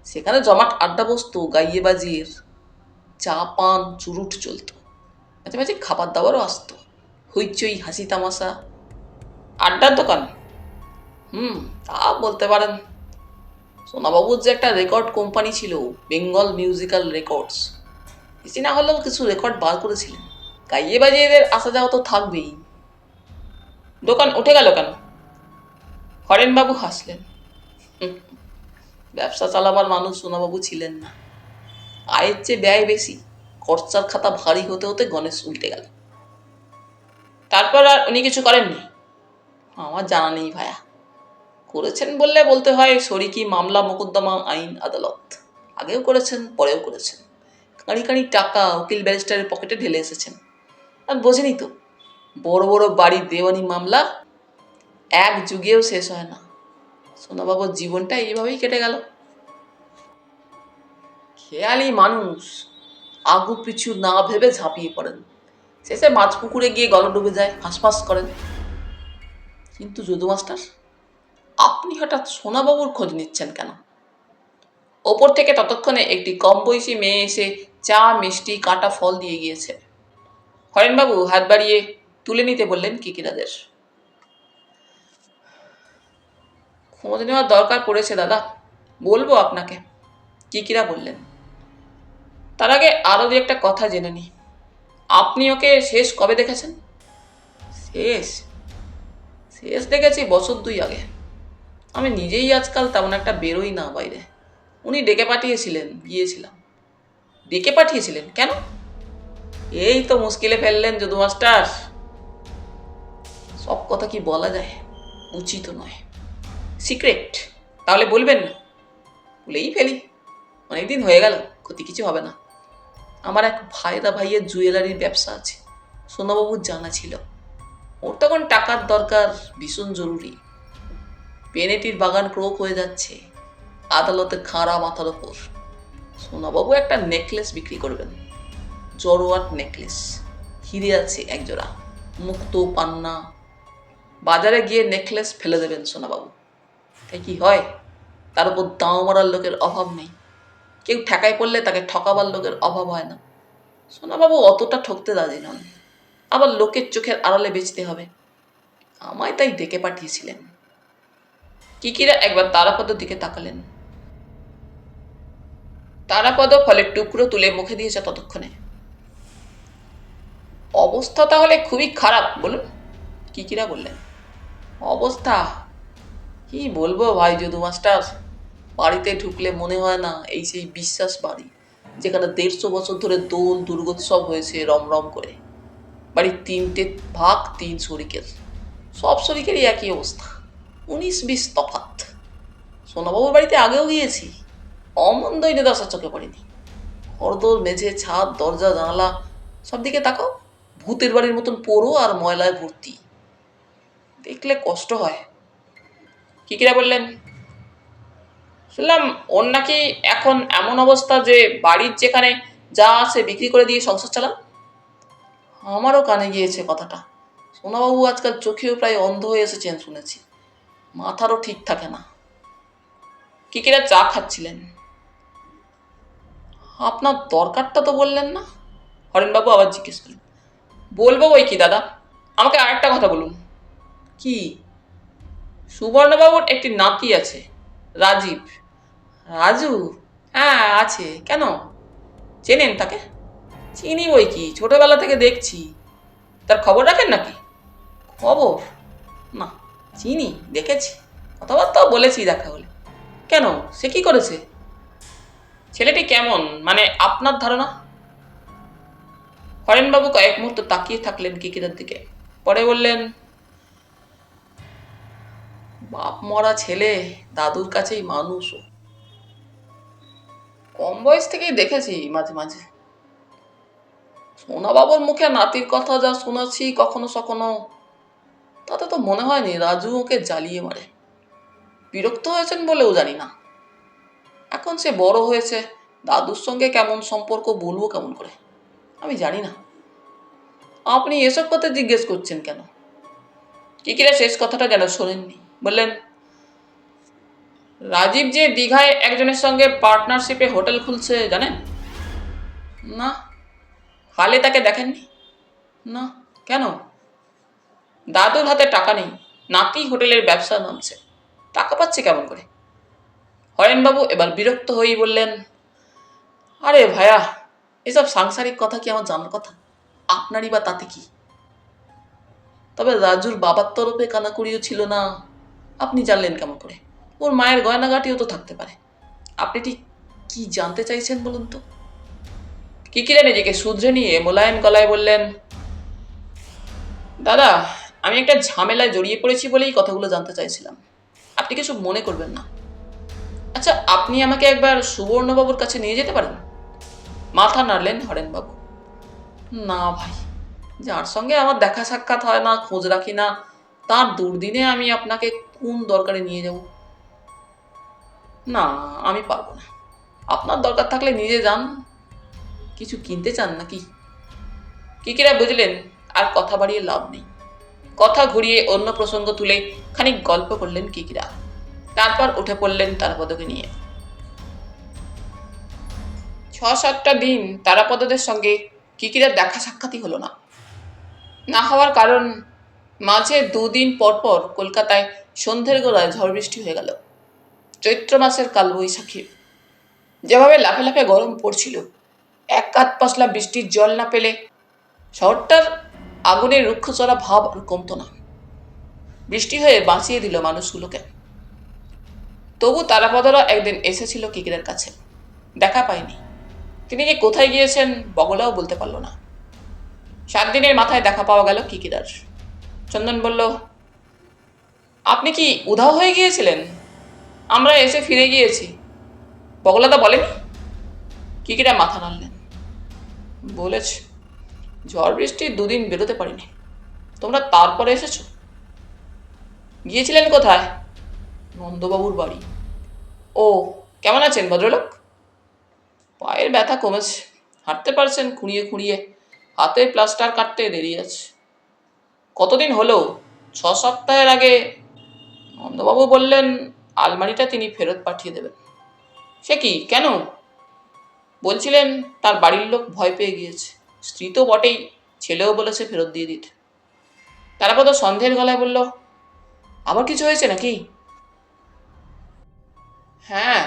সেখানে জমাট আড্ডা বসতো গাইয়ে বাজির, চা পান চুরুট চলত, মাঝে মাঝে খাবার দাবারও আসতো, হইচই হাসি তামাশা। আড্ডার দোকান? তা বলতে পারেন। সোনাবাবুর যে একটা রেকর্ড কোম্পানি ছিল, বেঙ্গল মিউজিক্যাল রেকর্ডস, বেশি না হলেও কিছু রেকর্ড বার করেছিলেন। গাইয়ে বাজিয়ে এদের আসা যাওয়া তো থাকবেই। দোকান উঠে গেল কেন? হরেনবাবু হাসলেন। ব্যবসা চালাবার মানুষ সোনাবাবু ছিলেন না, আয়ের চেয়ে ব্যয় বেশি, খরচার খাতা ভারী হতে হতে গণেশ উল্টে গেল। তারপর আর উনি কিছু করেননি? আমার জানা নেই ভায়া। করেছেন বললে বলতে হয় শরিকি মামলা মোকদ্দমা আইন আদালত, আগেও করেছেন পরেও করেছেন, কাঁড়ি কাঁড়ি টাকা উকিল ব্যারিস্টারের পকেটে ঢেলে এসেছেন। আর বোঝেনি তো, বড় বড় বাড়ি দেওয়ানি মামলা, এক যুগেও শেষ হয় না। সোনাবাবুর জীবনটা এইভাবেই কেটে গেল। খেয়ালি মানুষ, আগু পিছু না ভেবে ঝাঁপিয়ে পড়েন, শেষে মাছ পুকুরে গিয়ে গলা ডুবে যায়, হাঁসফাঁস করেন। কিন্তু যদু মাস্টার, আপনি হঠাৎ সোনাবাবুর খোঁজ নিচ্ছেন কেন? ওপর থেকে ততক্ষণে একটি কম বয়সী মেয়ে এসে চা, মিষ্টি, কাটা ফল দিয়ে গিয়েছে। হরেনবাবু হাত বাড়িয়ে তুলে নিতে বললেন কিকিরাদের। খোঁজ নেওয়ার দরকার পড়েছে দাদা, বলবো আপনাকে, কিকিরা বললেন। তার আগে আরও দু একটা কথা জেনে নি। আপনি ওকে শেষ কবে দেখেছেন? শেষ শেষ দেখেছি বছর 2 আগে। আমি নিজেই আজকাল তেমন একটা বেরোই না বাইরে। উনি ডেকে পাঠিয়েছিলেন, গিয়েছিলাম। ডেকে পাঠিয়েছিলেন কেন? এই তো মুশকিলে ফেললেন যদু মাস্টার। সব কথা কি বলা যায়? উচিত নয়। সিক্রেট। তাহলে বলবেন না? বলেই ফেলি, অনেকদিন হয়ে গেল, ক্ষতি কিছু হবে না। আমার এক ভাইয়ের জুয়েলারির ব্যবসা আছে, সোনাবাবুর জানা ছিল। ওর তখন টাকার দরকার, ভীষণ জরুরি। পেনেটির বাগান ক্রোক হয়ে যাচ্ছে, আদালতে খাঁড়া মাথার ওপর। সোনাবাবু একটা নেকলেস বিক্রি করবেন, জড়োয়াট নেকলেস, হিরে আছে একজোড়া, মুক্ত পান্না। বাজারে গিয়ে নেকলেস ফেলে দেবেন সোনাবাবু। তাই কি হয়? তার উপর দাও মারার লোকের অভাব নেই। কেউ ঠেকায় পড়লে তাকে ঠকাবার লোকের অভাব হয় না। সোনাবাবু অতটা ঠকতে রাজি নন, আবার লোকের চোখের আড়ালে বেচতে হবে। আমায় তাই ডেকে পাঠিয়েছিলেন। কিকিরা একবার তারাপদের দিকে তাকালেন। তারাপদ ফলের টুকরো তুলে মুখে দিয়েছে ততক্ষণে। অবস্থা তাহলে খুবই খারাপ বলুন, কিকিরা বললেন। অবস্থা কি বলবো ভাই যদু মাস্টার, বাড়িতে ঢুকলে মনে হয় না এই সেই বিশ্বাস বাড়ি, যেখানে 150 বছর ধরে দোল দুর্গোৎসব হয়েছে রমরম করে। বাড়ির 3টে ভাগ, 3 শরিকের, সব শরিকেরই একই অবস্থা, 19-20 তফাৎ। সোনাবাবুর বাড়িতে আগেও গিয়েছি, অমন দশা চোখে পড়েনি। হরদোর মেঝে, ছাদ, দরজা, জানালা, সব দিকে তাকাও, ভূতের বাড়ির মতন পোড়ো আর ময়লায় ভর্তি। দেখলে কষ্ট হয়। কিকিরা বললেন, শুনলাম ওর নাকি এখন এমন অবস্থা যে বাড়ির যেখানে যা আছে বিক্রি করে দিয়ে সংসার চালান। আমারও কানে গিয়েছে কথাটা। সোনাবাবু আজকাল চোখেও প্রায় অন্ধ হয়ে এসেছেন শুনেছি, মাথারও ঠিক থাকে না। কিকিরা চা খাচ্ছিলেন। আপনার দরকারটা তো বললেন না? হরেনবাবু আবার জিজ্ঞেস করলেন। বলবো বই কি দাদা, আমাকে আরেকটা কথা বলুন। কি? সুবর্ণবাবুর একটি নাতি আছে, রাজীব। রাজু? হ্যাঁ আছে, কেন? চেনেন তাকে? চিনি বই কি, ছোটবেলা থেকে দেখছি। তার খবর রাখেন নাকি? খবর না, চিনি, দেখেছি, কথাবার্তাও বলেছি দেখা হলে। কেন, সে কি করেছে? ছেলেটি কেমন, মানে আপনার ধারণা? হরেনবাবু কয়েক মুহূর্ত তাকিয়ে থাকলেন কিকিরার দিকে, পরে বললেন, বাপ মরা ছেলে, দাদুর কাছেই মানুষ। কম বয়স থেকেই দেখেছি মাঝে মাঝে। সোনাবাবুর মুখে নাতির কথা যা শুনেছি কখনো সখনো, তাতে তো মনে হয়নি রাজু ওকে জ্বালিয়ে মারে। বিরক্ত হয়েছেন বলেও জানি না। এখন সে বড় হয়েছে, দাদুর সঙ্গে কেমন সম্পর্ক বলবো কেমন করে, আমি জানি না। আপনি এসব কথা জিজ্ঞেস করছেন কেন? কিকিরা শেষ কথাটা যেন শোনেননি, বললেন, রাজীব যে দীঘায় একজনের সঙ্গে পার্টনারশিপে হোটেল খুলছে জানেন? না। হালে তাকে দেখেননি? না। কেন? দাদুর হাতে টাকা নেই, নাতি হোটেলের ব্যবসা নামছে, টাকা পাচ্ছে কেমন করে? হরেনবাবু এবার বিরক্ত হয়েই বললেন, আরে ভাইয়া, এসব সাংসারিক কথা কি আমার জানার কথা? আপনারই বা তাতে কি? তবে রাজুর বাবার তরফে কানাকুড়িও ছিল না, আপনি জানলেন কেমন করে? ওর মায়ের গয়নাগাটিও তো থাকতে পারে। আপনি ঠিক কি জানতে চাইছেন বলুন তো? কিকিরা নিজেকে শুধরে নিয়ে মোলায়েম গলায় বললেন, দাদা, আমি একটা ঝামেলায় জড়িয়ে পড়েছি বলেই কথাগুলো জানতে চাইছিলাম, আপনি কিছু মনে করবেন না। আচ্ছা, আপনি আমাকে একবার সুবর্ণবাবুর কাছে নিয়ে যেতে পারেন? মাথা নাড়লেন হরেনবাবু। না ভাই, যার সঙ্গে আমার দেখা সাক্ষাৎ হয় না, খোঁজ রাখি না, তার দুর্দিনে আমি আপনাকে কোন দরকারে নিয়ে যাব? না, আমি পারবো না। আপনার দরকার থাকলে নিজে যান। কিছু কিনতে চান নাকি? কিকিরা বুঝলেন আর কথা বাড়িয়ে লাভ নেই। কথা ঘুরিয়ে অন্য প্রসঙ্গ তুলে খানিক গল্প করলেন কিকিরা। তারপর উঠে পড়লেন তারাপদকে নিয়ে। 6-7টা দিন তারাপদদের সঙ্গে কিকিরার দেখা সাক্ষাৎই হলো না। না হওয়ার কারণ, মাঝে 2 দিন পর পর কলকাতায় সন্ধ্যের গোড়ায় ঝড় বৃষ্টি হয়ে গেল। চৈত্র মাসের কালবৈশাখী। যেভাবে লাফে লাফে গরম পড়ছিল, এক কাত পাশলা বৃষ্টির জল না পেলে শহরটার আগুনের রুক্ষ চড়া ভাব আর কমত না। বৃষ্টি হয়ে বাঁচিয়ে দিল মানুষগুলোকে। তবু তারাপদরা একদিন এসেছিল কিকিরার কাছে। দেখা পায়নি। তিনি যে কোথায় গিয়েছেন বগলাও বলতে পারল না। 7 দিনের মাথায় দেখা পাওয়া গেল কিকিরার। চন্দন বলল, আপনি কি উধাও হয়ে গিয়েছিলেন? আমরা এসে ফিরে গিয়েছি। বগলাদা বলেনি? কিকিরা মাথা নাড়লেন। বলেছে, ঝড় বৃষ্টি 2 দিন বেরোতে পারিনি। তোমরা তারপরে এসেছো? গিয়েছিলেন কোথায়? নন্দবাবুর বাড়ি। ও, কেমন আছেন ভদ্রলোক? পায়ের ব্যথা কমেছে, হাঁটতে পারছেন খুঁড়িয়ে খুঁড়িয়ে। হাতে প্লাস্টার কাটতে দেরি আছে। কতদিন হলো? 6 সপ্তাহের আগে। নন্দবাবু বললেন আলমারিটা তিনি ফেরত পাঠিয়ে দেবেন। সে কি, কেন? বলছিলেন তার বাড়ির লোক ভয় পেয়ে গিয়েছে। স্ত্রী তো বটেই, ছেলেও বলেছে ফেরত দিয়ে দিতে। তারাপদ সন্দেহের গলায় বলল, আবার কিছু হয়েছে নাকি? হ্যাঁ,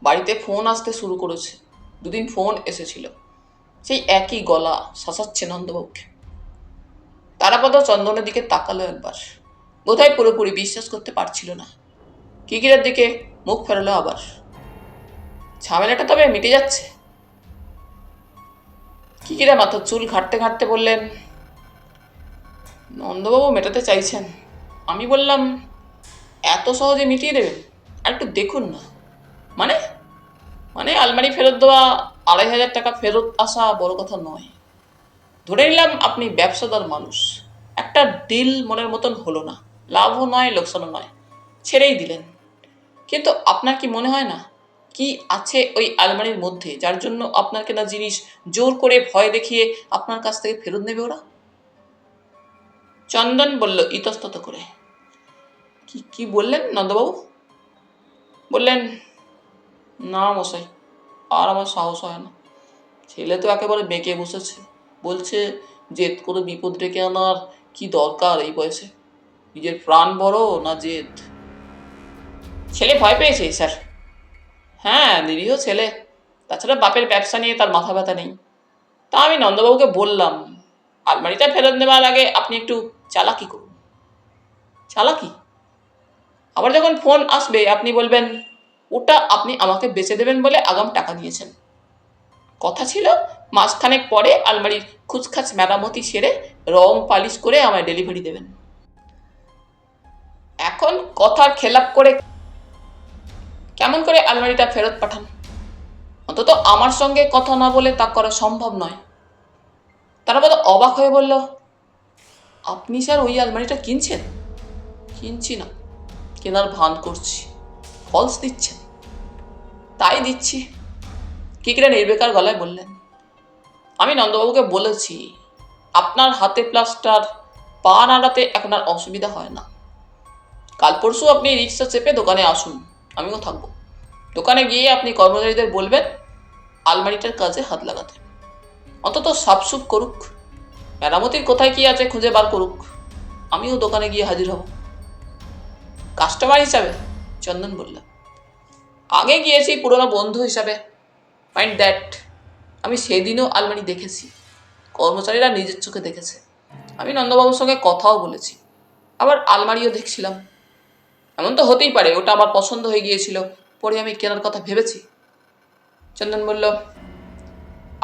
বাড়িতে ফোন আসতে শুরু করেছে। 2 দিন ফোন এসেছিল। সেই একই গলা শাসাচ্ছে নন্দবাবুকে। তারাপদ চন্দনের দিকে তাকালো একবার। বোধহয় পুরোপুরি বিশ্বাস করতে পারছিল না। কিকিরের দিকে মুখ ফেরালো আবার। ঝামেলাটা তবে মিটে যাচ্ছে? কিকিরা মাথার চুল ঘাঁটতে ঘাঁটতে বললেন, নন্দবাবু মেটাতে চাইছেন। আমি বললাম, এত সহজে মিটিয়ে দেবেন? আর একটু দেখুন না। মানে মানে আলমারি ফেরত দেওয়া, 2,500 টাকা ফেরত আসা বড় কথা নয়। ধরে নিলাম আপনি ব্যবসাদার মানুষ। একটা ডিল মনের মতন হলো না, লাভও নয় লোকসানও নয়, ছেড়েই দিলেন। কিন্তু আপনার কি মনে হয় না, কি আছে ওই আলমারির মধ্যে যার জন্য আপনার কেনা জিনিস জোর করে ভয় দেখিয়ে আপনার কাছ থেকে ফেরত নেবে ওরা? চন্দন বলল ইতস্তত করে, কি কি বললেন নন্দবাবু? বললেন, না মশাই, আর আমার সাহস হয় না। ছেলে তো একেবারে বেঁকে বসেছে। বলছে জেদ করে বিপদ ডেকে আনার কি দরকার এই বয়সে? নিজের প্রাণ বড় না জেদ? ছেলে ভয় পেয়েছে স্যার। হ্যাঁ, নিরীহ ছেলে। তাছাড়া বাপের ব্যবসা নিয়ে তার মাথা ব্যথা নেই। তা আমি নন্দবাবুকে বললাম, আলমারিটা ফেরত নেওয়ার আগে আপনি একটু চালাকি করুন। চালাকি? আবার যখন ফোন আসবে আপনি বলবেন, ওটা আপনি আমাকে বেচে দেবেন বলে আগাম টাকা দিয়েছেন। কথা ছিল মাসখানেক পরে আলমারির খুচখাচ মেরামতি সেরে রং পালিশ করে আমায় ডেলিভারি দেবেন। এখন কথার খেলাপ করে কেমন করে আলমারিটা ফেরত পাঠান? অন্তত আমার সঙ্গে কথা না বলে তা করা সম্ভব নয়। তারা বোধ অবাক হয়ে বলল, আপনি স্যার ওই আলমারিটা কিনছেন? কিনছি না, কেনার ভান করছি। ফলস দিচ্ছেন? তাই দিচ্ছি, কিকিরা নির্বেকার গলায় বললেন। আমি নন্দবাবুকে বলেছি, আপনার হাতে প্লাস্টার, পা নাড়াতে এখন আর অসুবিধা হয় না। কাল পরশু আপনি রিক্সা চেপে দোকানে আসুন, আমিও থাকবো। দোকানে গিয়ে আপনি কর্মচারীদের বলবেন আলমারিটার কাজে হাত লাগাতে। অন্তত সাফসুফ করুক, মেরামতির কোথায় কি আছে খুঁজে বার করুক। আমিও দোকানে গিয়ে হাজির হব। কাস্টমার হিসাবে? চন্দন বলল, আগে গিয়েছি পুরনো বন্ধু হিসাবে। মাইন্ড দ্যাট, আমি সেদিনও আলমারি দেখেছি, কর্মচারীরা নিজের চোখে দেখেছে। আমি নন্দবাবুর সঙ্গে কথাও বলেছি, আবার আলমারিও দেখছিলাম। এমন তো হতেই পারে ওটা আমার পছন্দ হয়ে গিয়েছিল, পরে আমি কেনার কথা ভেবেছি। চন্দন বলল,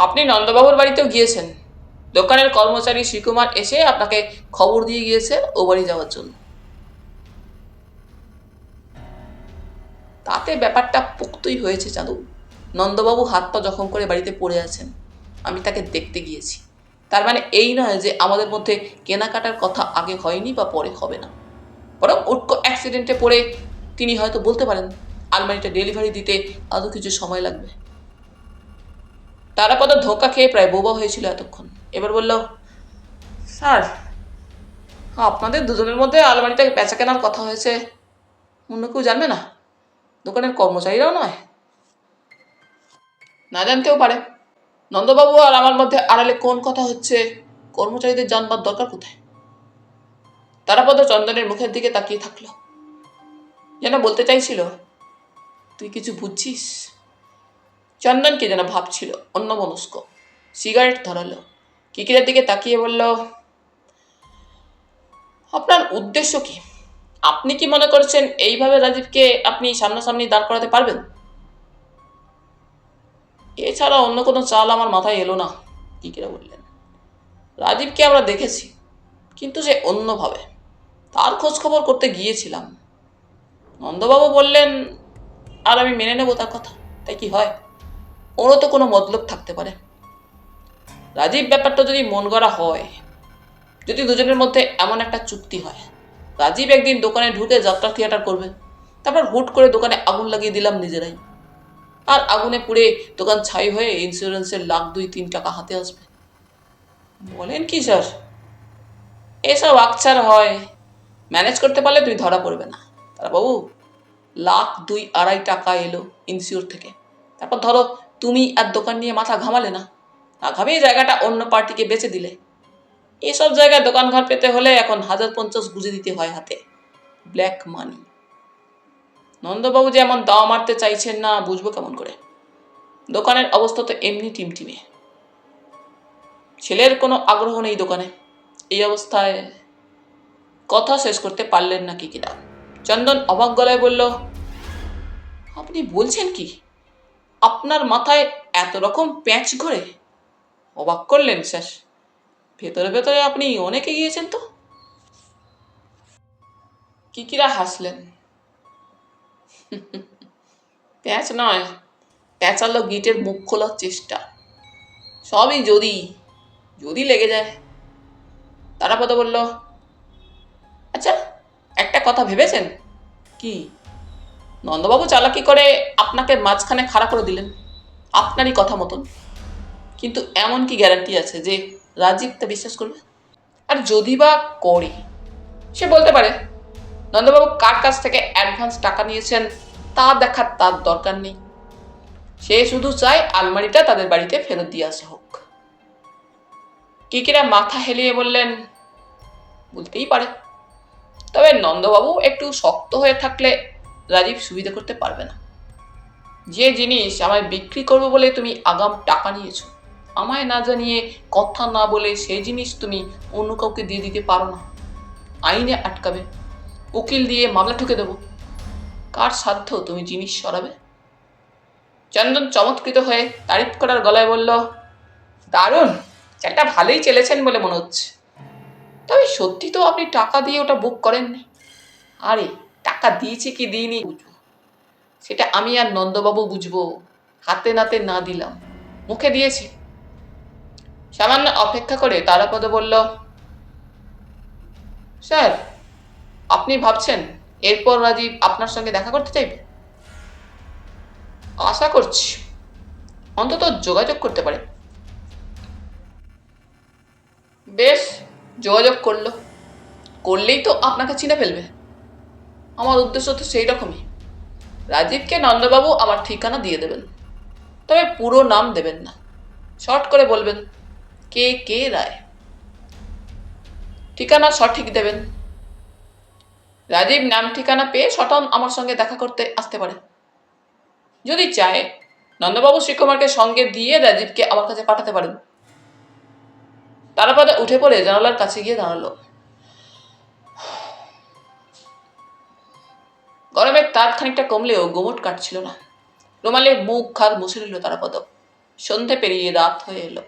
আপনি নন্দবাবুর বাড়িতেও গিয়েছেন। দোকানের কর্মচারী শ্রীকুমার এসে আপনাকে খবর দিয়ে গিয়েছে ও বাড়ি যাওয়ার জন্য। তাতে ব্যাপারটা পোক্তই হয়েছে চাঁদু। নন্দবাবু হাত পা জখম করে বাড়িতে পড়ে আছেন। আমি তাকে দেখতে গিয়েছি। তার মানে এই নয় যে আমাদের মধ্যে কেনাকাটার কথা আগে হয়নি বা পরে হবে না, বরং উটকো অ্যাক্সিডেন্টে পড়ে তিনি হয়তো বলতে পারেন আলমারিটা ডেলিভারি দিতে আরও কিছু সময় লাগবে। তারাপদ ধোঁকা খেয়ে প্রায় বোবা হয়েছিল এতক্ষণ। এবার বলল, স্যার, আপনাদের দুজনের মধ্যে আলমারিটা বেচা কেনার কথা হয়েছে, অন্য কেউ জানবে না? দোকানের কর্মচারীরাও নয়? না জানতেও পারে। নন্দবাবু আর আমার মধ্যে আড়ালে কোন কথা হচ্ছে কর্মচারীদের জানবার দরকার কোথায়? তারাপদ চন্দনের মুখের দিকে তাকিয়ে থাকলো, যেন বলতে চাইছিল, তুই কিছু বুঝছিস? চন্দন কি যেন ভাবছিল, অন্যমনস্ক। সিগারেট ধরালো, কিকিরের দিকে তাকিয়ে বলল, আপনার উদ্দেশ্য কি? আপনি কি মনে করছেন এইভাবে রাজীবকে আপনি সামনাসামনি দাঁড় করাতে পারবেন? এছাড়া অন্য কোনো চাল আমার মাথায় এলো না, কিকিরা বললেন। রাজীবকে আমরা দেখেছি, কিন্তু সে অন্যভাবে। তার খোঁজ খবর করতে গিয়েছিলাম। নন্দবাবু বললেন, আর আমি মেনে নেব তার কথা। তাই কি হয়? ওরও তো কোনো মতলব থাকতে পারে। রাজীব ব্যাপারটা যদি মন গড়া হয়, যদি দুজনের মধ্যে এমন একটা চুক্তি হয়, রাজীব একদিন দোকানে ঢুকে যাত্রা থিয়েটার করবে, তারপর হুট করে দোকানে আগুন লাগিয়ে দিলাম নিজেরাই, আর আগুনে পুড়ে দোকান ছাই হয়ে ইন্স্যুরেন্সের লাখ 2-3 টাকা হাতে আসবে। বলেন কি স্যার? এসব আকছার হয়, ম্যানেজ করতে পারলে তুমি ধরা পড়বে না। তারা বাবু, লাখ 2-2.5 টাকা এলো ইন্স্যুর থেকে। তারপর ধরো তুমি আর দোকান নিয়ে মাথা ঘামালে না, না ঘামিয়ে জায়গাটা অন্য পার্টিকে বেচে দিলে। এসব জায়গায় দোকান ঘর পেতে হলে এখন 1050 গুঁজে দিতে হয় হাতে, ব্ল্যাক মানি। নন্দবাবু যে এমন দাও মারতে চাইছেন না, বুঝবো কেমন করে? দোকানের অবস্থা তো এমনি টিমটিমে, ছেলের কোনো আগ্রহ নেই দোকানে। এই অবস্থায় কথা শেষ করতে পারলেন না কিকিরা। চন্দন অবাক গলায় বলল, আপনি বলছেন কি? আপনার মাথায় এত রকম প্যাঁচ ঘোরে? অবাক করলেন স্যার। ভেতরে ভেতরে আপনি অনেক এগিয়েছেন তো। কিকিরা হাসলেন। প্যাঁচ নয়, প্যাঁচালো গিটের মুখ খোলার চেষ্টা। সবই যদি যদি লেগে যায়। তারাপদ বলল, আচ্ছা, একটা কথা ভেবেছেন? কি? নন্দবাবু চালাকি করে আপনাকে মাঝখানে খাড়া করে দিলেন আপনারই কথা মতন, কিন্তু এমন কি গ্যারান্টি আছে যে রাজীব তা বিশ্বাস করবে? আর যদি বা করে, সে বলতে পারে নন্দবাবু কার কাছ থেকে অ্যাডভান্স টাকা নিয়েছেন তা দেখার তার দরকার নেই। সে শুধু চায় আলমারিটা তাদের বাড়িতে ফেরত দিয়ে আসা হোক। কিকিরা মাথা হেলিয়ে বললেন, বলতেই পারে, তবে নন্দবাবু একটু শক্ত হয়ে থাকলে রাজীব সুবিধা করতে পারবে না। যে জিনিস আমায় বিক্রি করবো বলে তুমি আগাম টাকা নিয়েছো, আমায় না জানিয়ে, কথা না বলে সেই জিনিস তুমি অন্য কাউকে দিয়ে দিতে পারো না। আইনে আটকাবে, উকিল দিয়ে মামলা ঠুকে দেবো। কার সাধ্য তুমি জিনিস সরাবে? চন্দন চমৎকৃত হয়ে তারিফ করার গলায় বলল, দারুণ, একটা ভালোই চেলেছেন বলে মনে হচ্ছে। তবে সত্যি তো আপনি টাকা দিয়ে ওটা বুক করেননি। আরে, টাকা দিয়েছি কি দিইনি বুঝবো, সেটা আমি আর নন্দবাবু বুঝবো। হাতে নাতে না দিলাম, মুখে দিয়েছি। সামান্য অপেক্ষা করে তারাপদ বলল, স্যার, আপনি ভাবছেন এরপর রাজীব আপনার সঙ্গে দেখা করতে চাইবে? আশা করছি, অন্তত যোগাযোগ করতে পারে। বেশ, যোগাযোগ করলেই তো আপনাকে চিনে ফেলবে। আমার উদ্দেশ্য তো সেই রকমই। রাজীবকে নন্দবাবু আমার ঠিকানা দিয়ে দেবেন, তবে পুরো নাম দেবেন না, শর্ট করে বলবেন কে কে রায়। ঠিকানা সঠিক দেবেন। রাজীব নাম ঠিকানা পেয়ে সটন আমার সঙ্গে দেখা করতে আসতে পারে। যদি চায়, নন্দবাবু শ্রীকুমারকে সঙ্গে দিয়ে রাজীবকে আমার কাছে পাঠাতে পারেন। তারাপদা উঠে পড়ে জানালার কাছে গিয়ে দাঁড়ালো। গরমের তাপ খানিকটা কমলেও গুমট কাটছিল না। রুমালে মুখ হাত মুছে নিল তারাপদ। সন্ধে পেরিয়ে রাত হয়ে এলো।